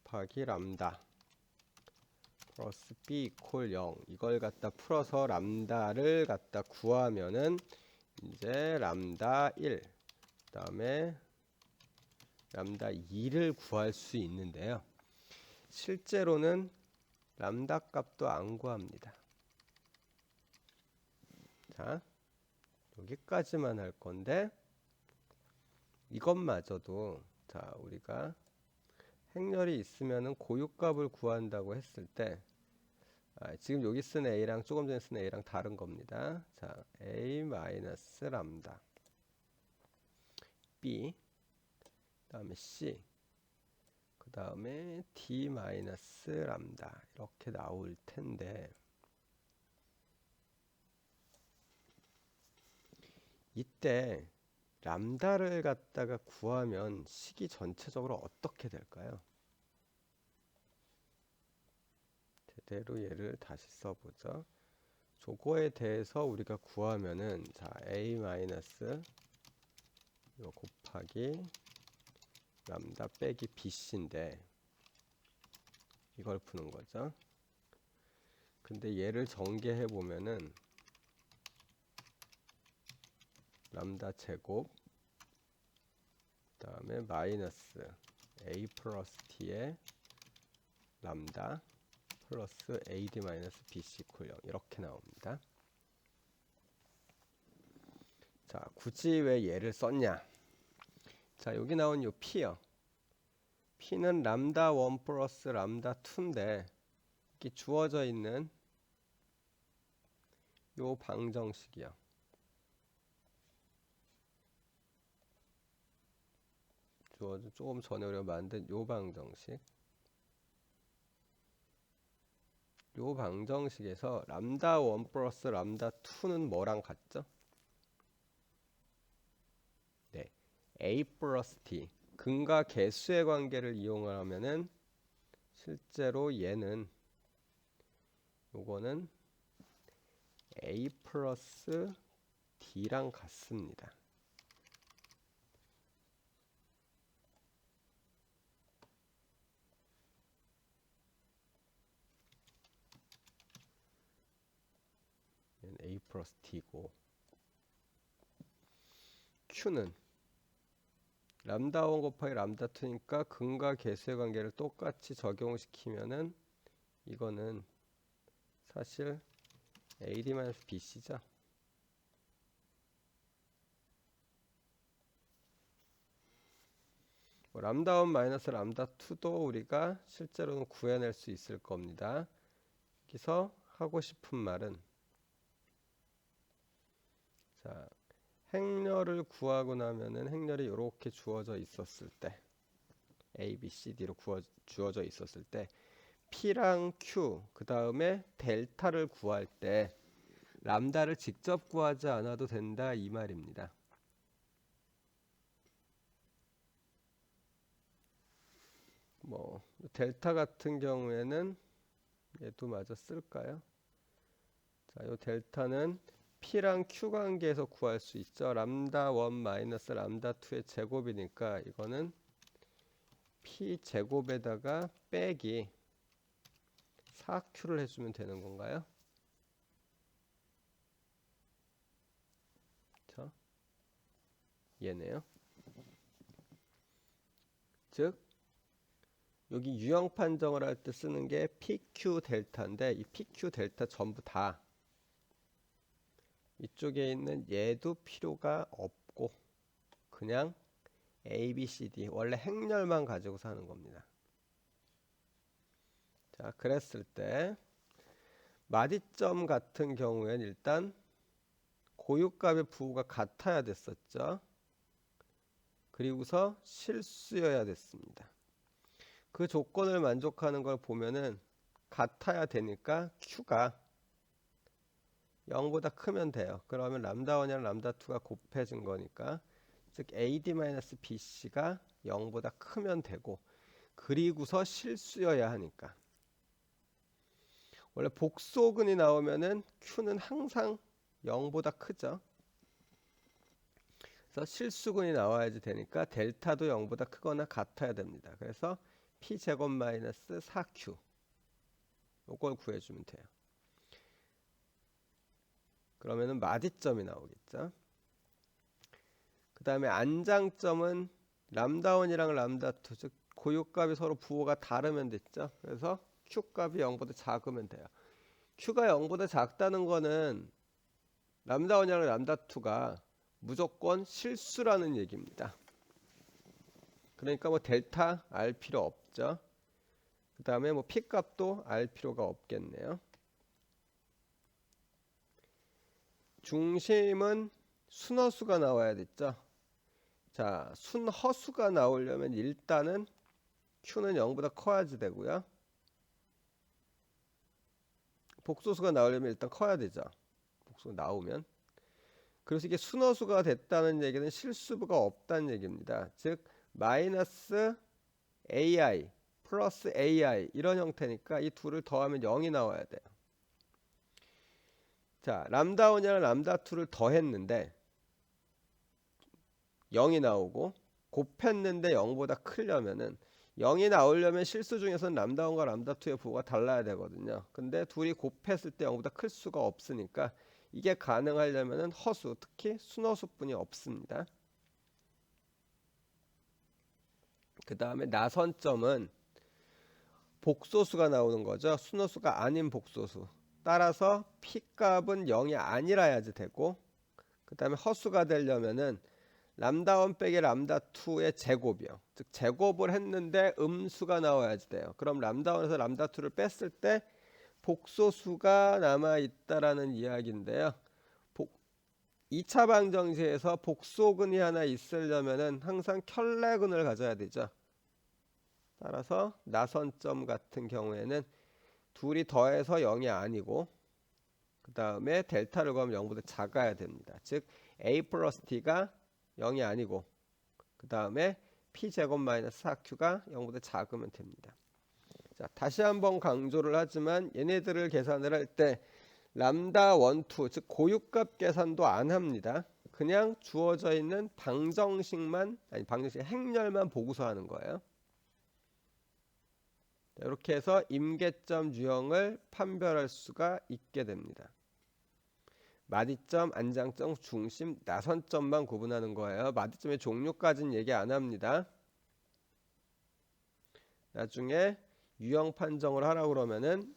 곱하기 람다 플러스 b 이퀄 0, 이걸 갖다 풀어서 람다를 갖다 구하면은 이제 람다 1, 그 다음에 람다 2를 구할 수 있는데요. 실제로는 람다 값도 안 구합니다. 자, 여기까지만 할 건데, 이것마저도 자, 우리가 행렬이 있으면은 고유값을 구한다고 했을 때, 지금 여기 쓴 a랑 조금 전에 쓴 a랑 다른 겁니다. 자, a 마이너스 람다 b, 그 다음에 c, 그 다음에 d 마이너스 람다, 이렇게 나올 텐데, 이때 람다를 갖다가 구하면 식이 전체적으로 어떻게 될까요? 제대로 얘를 다시 써보죠. 저거에 대해서 우리가 구하면은, 자, a 마이너스 요 곱하기 람다 빼기 bc인데, 이걸 푸는 거죠. 근데 얘를 전개해 보면은 람다 제곱, 그 다음에 마이너스 a 플러스 t의 람다 플러스 ad 마이너스 bc 이퀄 0, 이렇게 나옵니다. 자, 굳이 왜 얘를 썼냐? 자, 여기 나온 요 P요. P는 람다 1 플러스 람다 2인데 이렇게 주어져 있는 요 방정식이요. 주어져 조금 전에 우리가 만든 요 방정식. 요 방정식에서 람다 1 플러스 람다 2는 뭐랑 같죠? 네, A 플러스 T. 근과 개수의 관계를 이용하면은 실제로 얘는 요거는 A 플러스 D랑 같습니다. 얘는 A 플러스 D고 Q는 람다 1 곱하기 람다 2니까 근과 개수의 관계를 똑같이 적용시키면은 이거는 사실 AD-BC죠. 람다 1 마이너스 람다 2도 우리가 실제로는 구해낼 수 있을 겁니다. 여기서 하고 싶은 말은 자, 행렬을 구하고 나면은 행렬이 이렇게 주어져 있었을 때 A, B, C, D로 주어져 있었을 때 P랑 Q 그 다음에 델타를 구할 때 람다를 직접 구하지 않아도 된다 이 말입니다. 뭐 델타 같은 경우에는 얘도 마저 쓸까요? 자, 요 델타는 P랑 Q 관계에서 구할 수 있죠. 람다 1 마이너스 람다 2의 제곱이니까 이거는 P 제곱에다가 빼기 4Q를 해주면 되는 건가요? 자, 얘네요. 즉 여기 유형 판정을 할 때 쓰는 게 PQ 델타인데 이 PQ 델타 전부 다 이쪽에 있는 얘도 필요가 없고 그냥 A, B, C, D 원래 행렬만 가지고 사는 겁니다. 자, 그랬을 때 마디점 같은 경우에는 일단 고유값의 부호가 같아야 됐었죠. 그리고서 실수여야 됐습니다. 그 조건을 만족하는 걸 보면은 같아야 되니까 Q가 0보다 크면 돼요. 그러면 람다 1이랑 람다 2가 곱해진 거니까 즉 AD-BC가 0보다 크면 되고 그리고서 실수여야 하니까 원래 복소근이 나오면은 Q는 항상 0보다 크죠. 그래서 실수근이 나와야지 되니까 델타도 0보다 크거나 같아야 됩니다. 그래서 P제곱 마이너스 4Q 이걸 구해주면 돼요. 그러면은 마디점이 나오겠죠. 그 다음에 안장점은 람다 1이랑 람다 2, 즉 고유값이 서로 부호가 다르면 됐죠. 그래서 Q값이 0보다 작으면 돼요. Q가 0보다 작다는 거는 람다 1이랑 람다 2가 무조건 실수라는 얘기입니다. 그러니까 뭐 델타 알 필요 없죠. 그 다음에 뭐 P값도 알 필요가 없겠네요. 중심은 순허수가 나와야 됐죠. 자, 순허수가 나오려면 일단은 Q는 0보다 커야지 되고요. 복소수가 나오려면 일단 커야 되죠. 복소가 나오면. 그래서 이게 순허수가 됐다는 얘기는 실수부가 없다는 얘기입니다. 즉 마이너스 AI 플러스 AI 이런 형태니까 이 둘을 더하면 0이 나와야 돼요. 자, 람다 1이랑 람다 2를 더했는데 0이 나오고 곱했는데 0보다 크려면은 0이 나오려면 실수 중에서는 람다 1과 람다 2의 부호가 달라야 되거든요. 근데 둘이 곱했을 때 0보다 클 수가 없으니까 이게 가능하려면은 허수, 특히 순허수뿐이 없습니다. 그 다음에 나선점은 복소수가 나오는 거죠. 순허수가 아닌 복소수. 따라서 P값은 0이 아니라야지 되고 그 다음에 허수가 되려면은 람다 1 빼기 람다 2의 제곱이요. 즉 제곱을 했는데 음수가 나와야지 돼요. 그럼 람다 1에서 람다 2를 뺐을 때 복소수가 남아 있다라는 이야기인데요. 2차 방정식에서 복소근이 하나 있으려면은 항상 켤레근을 가져야 되죠. 따라서 나선점 같은 경우에는 둘이 더해서 0이 아니고 그 다음에 델타를 구하면 0보다 작아야 됩니다. 즉 a 플러스 t가 0이 아니고 그 다음에 p제곱 마이너스 4q가 0보다 작으면 됩니다. 자, 다시 한번 강조를 하지만 얘네들을 계산을 할 때 람다 1, 2, 즉 고유값 계산도 안 합니다. 그냥 주어져 있는 방정식만, 아니 방정식 행렬만 보고서 하는 거예요. 자, 이렇게 해서 임계점 유형을 판별할 수가 있게 됩니다. 마디점, 안장점, 중심, 나선점만 구분하는 거예요. 마디점의 종류까지는 얘기 안 합니다. 나중에 유형 판정을 하라고 그러면은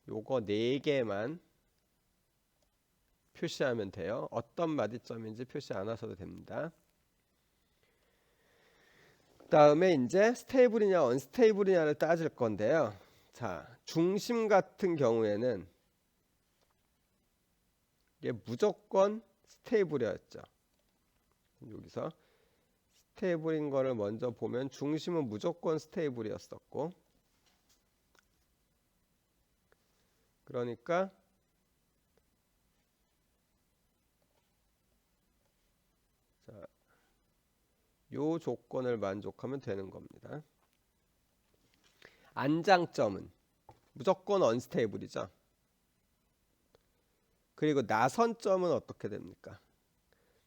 요거 4개만 표시하면 돼요. 어떤 마디점인지 표시 안 하셔도 됩니다. 그 다음에 이제 스테이블이냐 언스테이블이냐를 따질 건데요. 자, 중심 같은 경우에는 이게 무조건 스테이블이었죠. 여기서 스테이블인 거를 먼저 보면 중심은 무조건 스테이블이었었고, 그러니까 자, 요 조건을 만족하면 되는 겁니다. 안장점은 무조건 언스테이블이죠. 그리고 나선점은 어떻게 됩니까?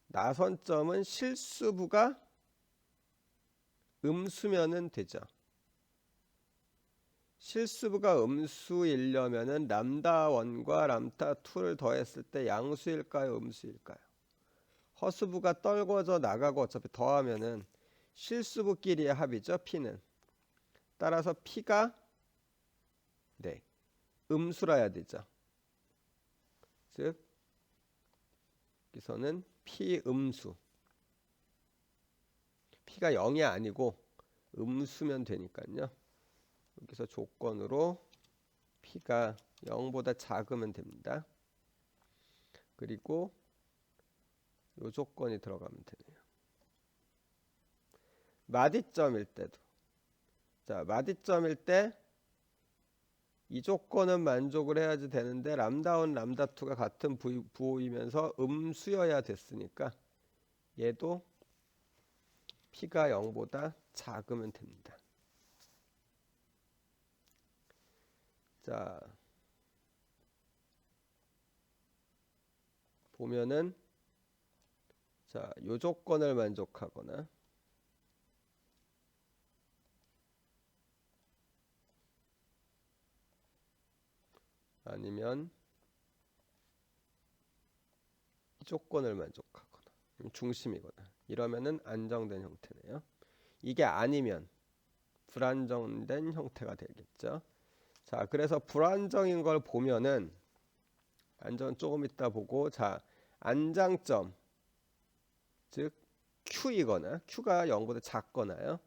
나선점은 실수부가 음수면은 되죠. 실수부가 음수이려면은 람다 1과 람다 2를 더했을 때 양수일까요, 음수일까요? 허수부가 떨궈져 나가고 어차피 더하면은 실수부끼리의 합이죠, p는. 따라서 p가 음수라야 되죠. 즉 여기서는 p 음수. p가 0이 아니고 음수면 되니까요. 여기서 조건으로 p가 0보다 작으면 됩니다. 그리고 이 조건이 들어가면 되네요. 마디점일 때도, 자, 마디점일 때 이 조건은 만족을 해야지 되는데 람다 1, 람다 2가 같은 부호이면서 음수여야 됐으니까 얘도 p가 0보다 작으면 됩니다. 자, 보면은 자, 요 조건을 만족하거나 아니면 이 조건을 만족하거나 중심이거나 이러면은 안정된 형태네요. 이게 아니면 불안정된 형태가 되겠죠. 자, 그래서 불안정인 걸 보면은 안정 조금 이따 보고, 자, 안장점 즉 Q이거나 Q가 0보다 작거나요.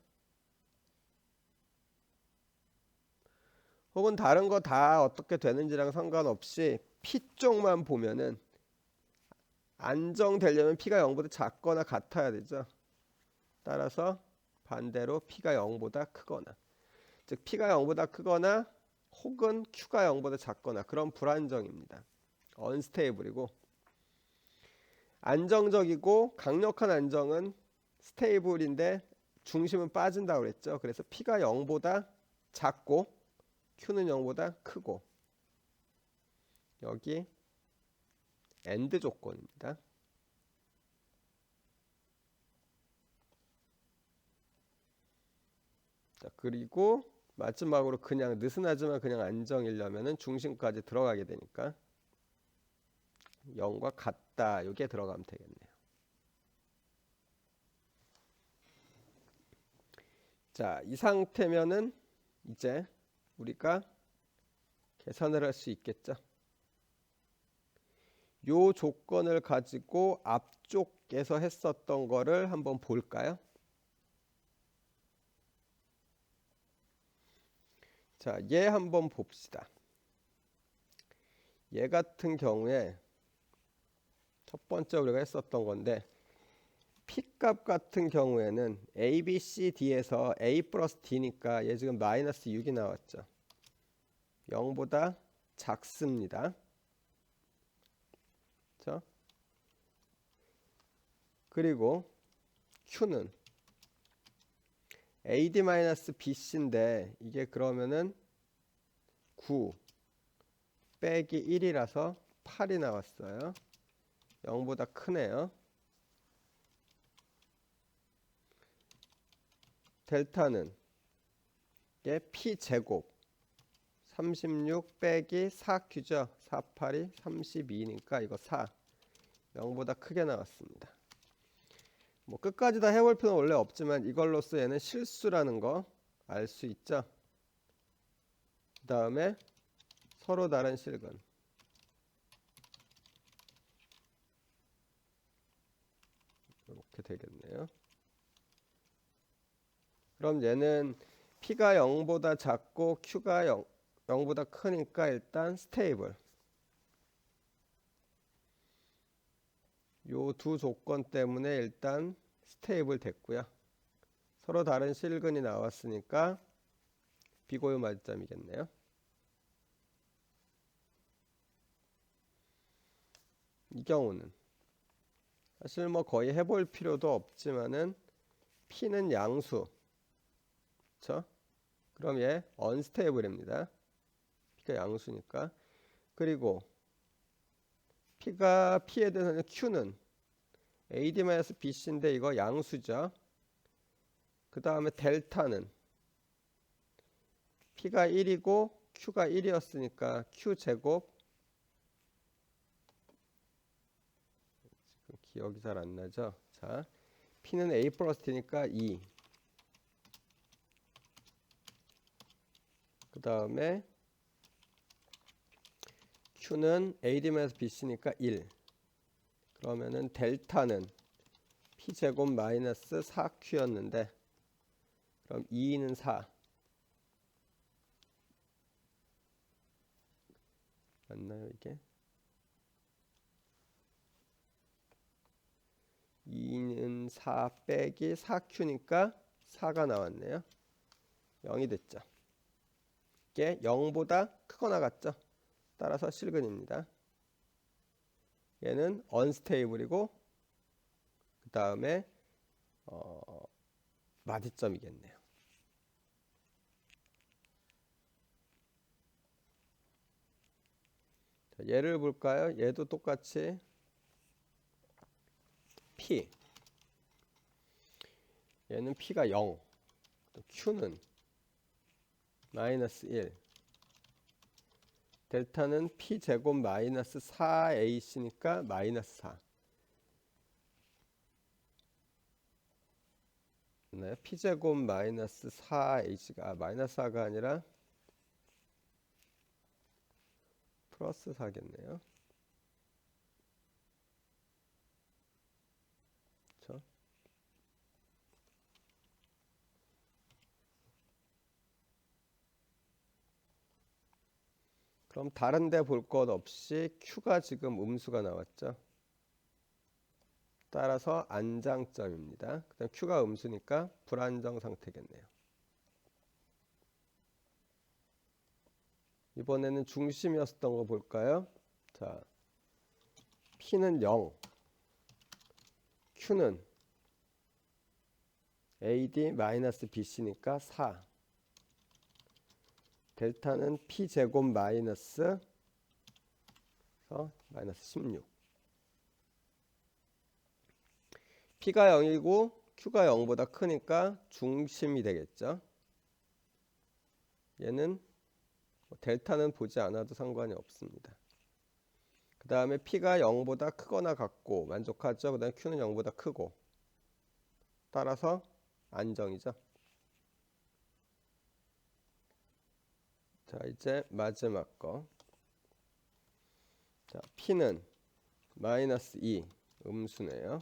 혹은 다른 거 다 어떻게 되는지랑 상관없이 P 쪽만 보면은 안정되려면 P가 0보다 작거나 같아야 되죠. 따라서 반대로 P가 0보다 크거나, 즉 P가 0보다 크거나 혹은 Q가 0보다 작거나 그런 불안정입니다. 언스테이블이고, 안정적이고 강력한 안정은 스테이블인데 중심은 빠진다고 그랬죠. 그래서 P가 0보다 작고 Q는 0보다 크고, 여기 AND 조건입니다. 자, 그리고 마지막으로 그냥 느슨하지만 그냥 안정이려면은 중심까지 들어가게 되니까 0과 같다, 이게 들어가면 되겠네요. 자, 이 상태면은 이제 우리가 계산을 할 수 있겠죠. 요 조건을 가지고 앞쪽에서 했었던 거를 한번 볼까요? 자, 얘 한번 봅시다. 얘 같은 경우에 첫 번째 우리가 했었던 건데 P값 같은 경우에는 A, B, C, D에서 A 플러스 D니까 얘 지금 마이너스 6이 나왔죠. 0보다 작습니다. 그렇죠? 그리고 Q는 AD-BC인데 이게 그러면은 9 빼기 1이라서 8이 나왔어요. 0보다 크네요. 델타는 이게 P제곱 36 빼기 4Q죠. 4, 8이 32니까 이거 4. 0보다 크게 나왔습니다. 뭐 끝까지 다 해볼 필요는 원래 없지만 이걸로써 얘는 실수라는 거 알 수 있죠. 그 다음에 서로 다른 실근. 이렇게 되겠네요. 그럼 얘는 P가 0보다 작고 Q가 0보다 크니까 일단 스테이블. 요 두 조건 때문에 일단 스테이블 됐고요. 서로 다른 실근이 나왔으니까 비고요 만점이겠네요. 이 경우는 사실 뭐 거의 해볼 필요도 없지만은 P는 양수, 그렇죠? 그럼 얘 언스테이블입니다. P가 양수니까. 그리고 P에 대해서는 Q는 AD-BC인데 이거 양수죠. 그 다음에 델타는 P가 1이고 Q가 1이었으니까 Q제곱. 지금 기억이 잘 안 나죠? 자, P는 A 플러스 T니까 2. 그 다음에 Q는 AD-BC니까 1. 그러면은 델타는 P제곱 마이너스 4Q였는데 그럼 2는 4. 맞나요 이게? 2는 4 빼기 4Q니까 4가 나왔네요. 0이 됐죠. 이게 0보다 크거나 같죠. 따라서 실근입니다. 얘는 언스테이블이고 그 다음에 마디점이겠네요. 자, 예를 볼까요? 얘도 똑같이 P. 얘는 P가 0. Q는 마이너스 1. 델타는 P제곱 마이너스 4AC니까 마이너스 4. 네, P제곱 마이너스 4AC가 마이너스 4가 아니라 플러스 4겠네요. 그렇죠? 그럼 다른 데 볼 것 없이 Q가 지금 음수가 나왔죠. 따라서 안장점입니다. 그다음 Q가 음수니까 불안정 상태겠네요. 이번에는 중심이었던 거 볼까요? 자, P는 0, Q는 AD-BC니까 4. 델타는 P제곱 마이너스 마이너스 16. P가 0이고 Q가 0보다 크니까 중심이 되겠죠. 얘는 델타는 보지 않아도 상관이 없습니다. 그 다음에 P가 0보다 크거나 같고 만족하죠. 그 다음에 Q는 0보다 크고 따라서 안정이죠. 자, 이제 마지막 거. 자, P는 마이너스 2 음수네요.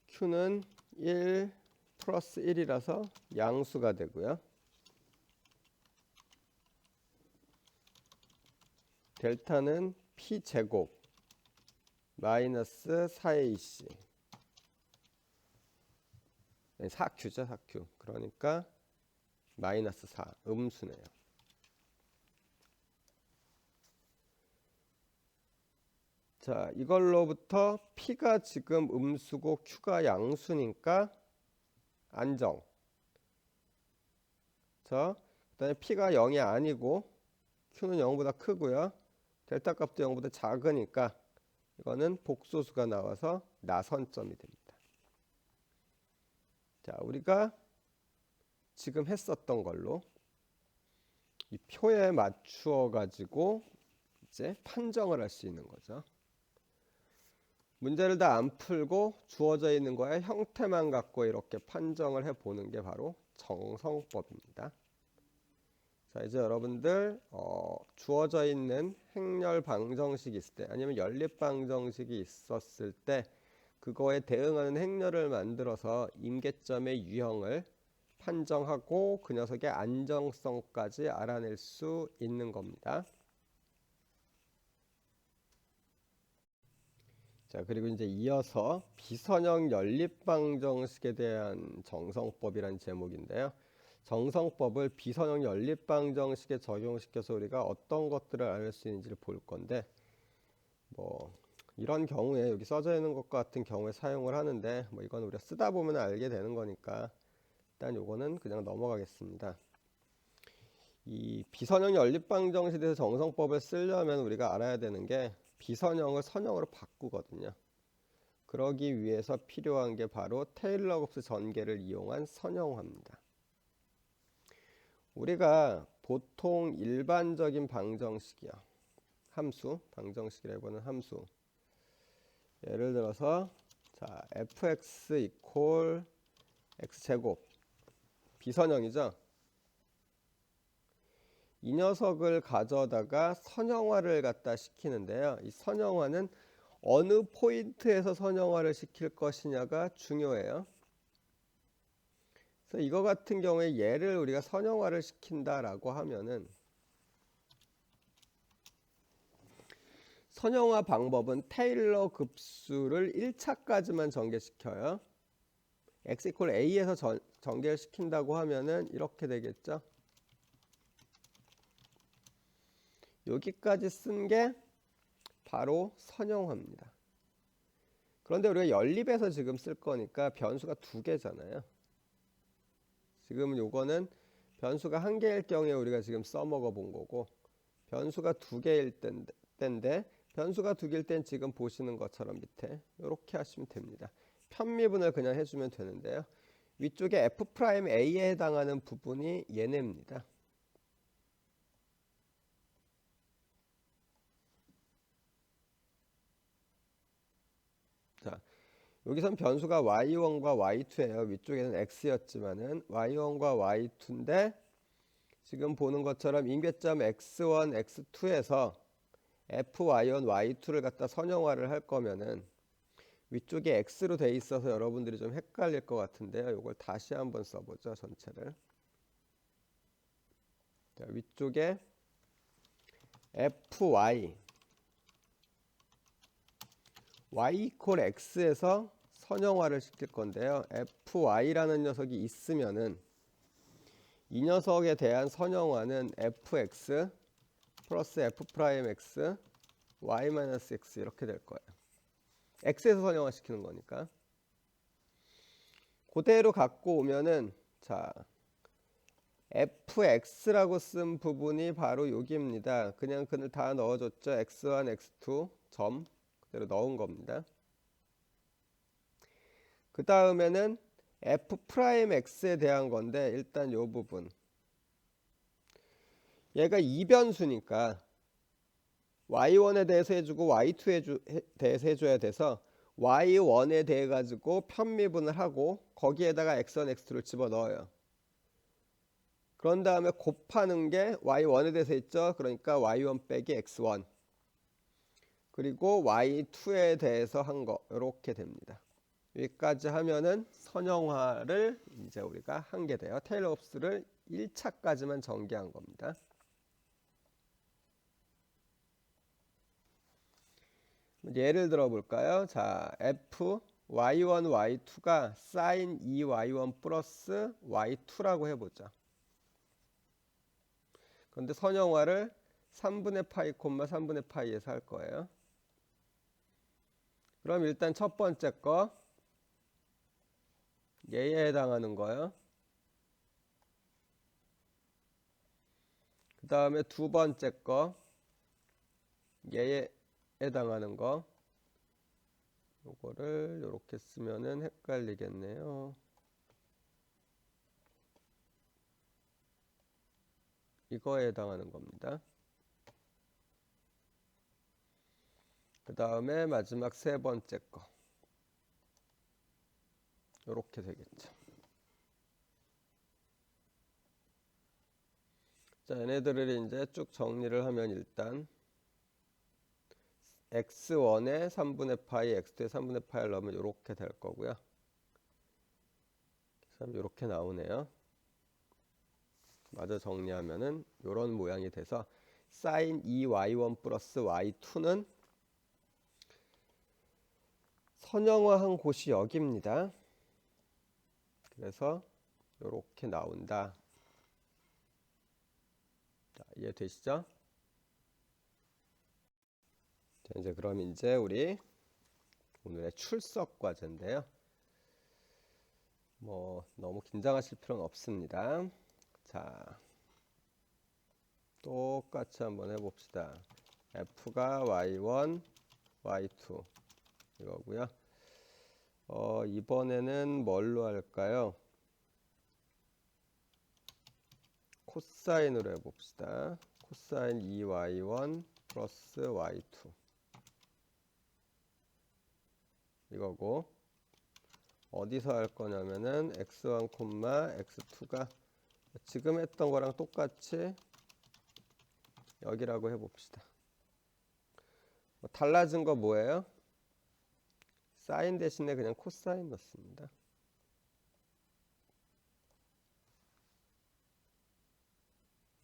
Q는 1 플러스 1이라서 양수가 되고요. 델타는 P제곱 마이너스 4AC 4Q죠. 4Q. 그러니까 마이너스 4 음수네요. 자, 이걸로부터 P가 지금 음수고 Q가 양수니까 안정. 자, 그다음에 P가 0이 아니고 Q는 0보다 크고요. 델타 값도 0보다 작으니까 이거는 복소수가 나와서 나선점이 됩니다. 자, 우리가 지금 했었던 걸로 이 표에 맞추어 가지고 이제 판정을 할 수 있는 거죠. 문제를 다 안 풀고 주어져 있는 거에 형태만 갖고 이렇게 판정을 해보는 게 바로 정성법입니다. 자, 이제 여러분들 주어져 있는 행렬 방정식이 있을 때 아니면 연립 방정식이 있었을 때 그거에 대응하는 행렬을 만들어서 임계점의 유형을 판정하고 그 녀석의 안정성까지 알아낼 수 있는 겁니다. 자, 그리고 이제 이어서 비선형 연립방정식에 대한 정성법이라는 제목인데요. 정성법을 비선형 연립방정식에 적용시켜서 우리가 어떤 것들을 알 수 있는지를 볼 건데, 뭐 이런 경우에 여기 써져 있는 것 같은 경우에 사용을 하는데, 뭐 이건 우리가 쓰다 보면 알게 되는 거니까 일단 요거는 그냥 넘어가겠습니다. 이 비선형 연립방정식에 대해서 정성법을 쓰려면 우리가 알아야 되는 게 비선형을 선형으로 바꾸거든요. 그러기 위해서 필요한 게 바로 테일러-곱슬 전개를 이용한 선형화입니다. 우리가 보통 일반적인 방정식이요. 함수, 방정식이라고 하는 함수. 예를 들어서 자, fx 이퀄 x제곱 비선형이죠. 이 녀석을 가져다가 선형화를 갖다 시키는데요. 이 선형화는 어느 포인트에서 선형화를 시킬 것이냐가 중요해요. 그래서 이거 같은 경우에 얘를 우리가 선형화를 시킨다라고 하면은 선형화 방법은 테일러 급수를 1차까지만 전개시켜요. x 이퀄 a에서 전개를 시킨다고 하면은 이렇게 되겠죠. 여기까지 쓴 게 바로 선형화입니다. 그런데 우리가 연립해서 지금 쓸 거니까 변수가 두 개잖아요. 지금 요거는 변수가 한 개일 경우에 우리가 지금 써먹어 본 거고, 변수가 두 개일 때인데 변수가 두 개일 땐 지금 보시는 것처럼 밑에 이렇게 하시면 됩니다. 편미분을 그냥 해주면 되는데요. 위쪽에 f'A에 해당하는 부분이 얘네입니다. 자, 여기선 변수가 y1과 y2예요. 위쪽에는 x였지만은 y1과 y2인데 지금 보는 것처럼 임계점 x1, x2에서 fy1, y2를 갖다 선형화를 할 거면은 위쪽에 x로 돼 있어서 여러분들이 좀 헷갈릴 것 같은데요. 이걸 다시 한번 써보죠. 전체를. 자, 위쪽에 fy y 이퀄 x에서 선형화를 시킬 건데요. fy라는 녀석이 있으면은 이 녀석에 대한 선형화는 fx 플러스 f'x y-x 이렇게 될 거예요. x에서 선형화 시키는 거니까. 그대로 갖고 오면은 자, fx라고 쓴 부분이 바로 여기입니다. 그냥 그걸 다 넣어줬죠. x1, x2 점 그대로 넣은 겁니다. 그 다음에는 f'x에 대한 건데 일단 이 부분 얘가 이변수니까 y1에 대해서 해주고 y2에 대해서 해줘야 돼서 y1에 대해 가지고 편미분을 하고 거기에다가 x1, x2를 집어넣어요. 그런 다음에 곱하는 게 y1에 대해서 있죠. 그러니까 y1 빼기 x1 그리고 y2에 대해서 한 거 이렇게 됩니다. 여기까지 하면은 선형화를 이제 우리가 한 게 돼요. 테일러 옵스를 1차까지만 전개한 겁니다. 예를 들어 볼까요? 자, f y1, y2가 sin 2y1 플러스 y2라고 해보자. 그런데 선형화를 3분의 파이, 3분의 파이에서 할 거예요. 그럼 일단 첫 번째 거 얘에 해당하는 거요. 그 다음에 두 번째 거 얘에 해당하는 거. 요거를 이렇게 쓰면은 헷갈리겠네요. 이거에 해당하는 겁니다. 그 다음에 마지막 세 번째 거 이렇게 되겠죠. 자, 얘네들을 이제 쭉 정리를 하면 일단 x1에 3분의 파이, x2에 3분의 파이를 넣으면 이렇게 될 거고요. 그래서 이렇게 나오네요. 마저 정리하면은 이런 모양이 돼서 sin 2y1 플러스 y2는 선형화한 곳이 여기입니다. 그래서 이렇게 나온다. 자, 이해되시죠? 자, 이제 그럼 이제 우리 오늘의 출석 과제인데요. 뭐 너무 긴장하실 필요는 없습니다. 자, 똑같이 한번 해봅시다. f가 y1, y2 이거고요. 이번에는 뭘로 할까요? 코사인으로 해봅시다. 코사인 2y1 플러스 y2 이거고, 어디서 할 거냐면은 x1, x2가 지금 했던 거랑 똑같이 여기라고 해봅시다. 달라진 거 뭐예요? 사인 대신에 그냥 코사인 넣습니다.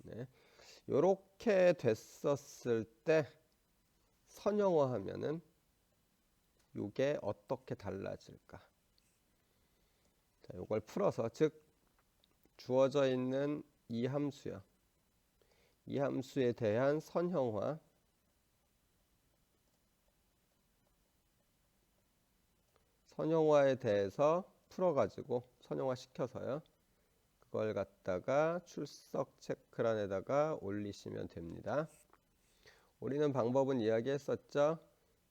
네, 요렇게 됐었을 때 선형화하면은 요게 어떻게 달라질까? 자, 요걸 풀어서, 즉 주어져 있는 이 함수요. 이 함수에 대한 선형화, 선형화에 대해서 풀어가지고 선형화 시켜서요. 그걸 갖다가 출석 체크란에다가 올리시면 됩니다. 올리는 방법은 이야기했었죠.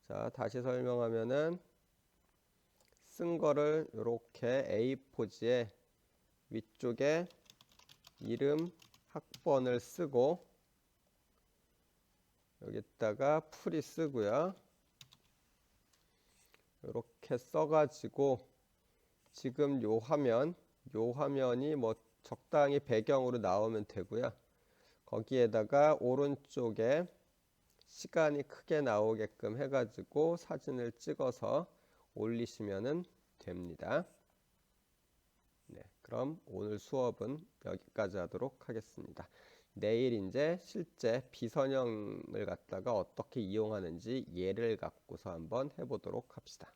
자, 다시 설명하면은 쓴 거를 이렇게 A4지에 위쪽에 이름, 학번을 쓰고 여기다가 풀이 쓰고요. 이렇게 써가지고 지금 요 화면이 뭐 적당히 배경으로 나오면 되고요. 거기에다가 오른쪽에 시간이 크게 나오게끔 해가지고 사진을 찍어서 올리시면 됩니다. 네, 그럼 오늘 수업은 여기까지 하도록 하겠습니다. 내일 이제 실제 비선형을 갖다가 어떻게 이용하는지 예를 갖고서 한번 해보도록 합시다.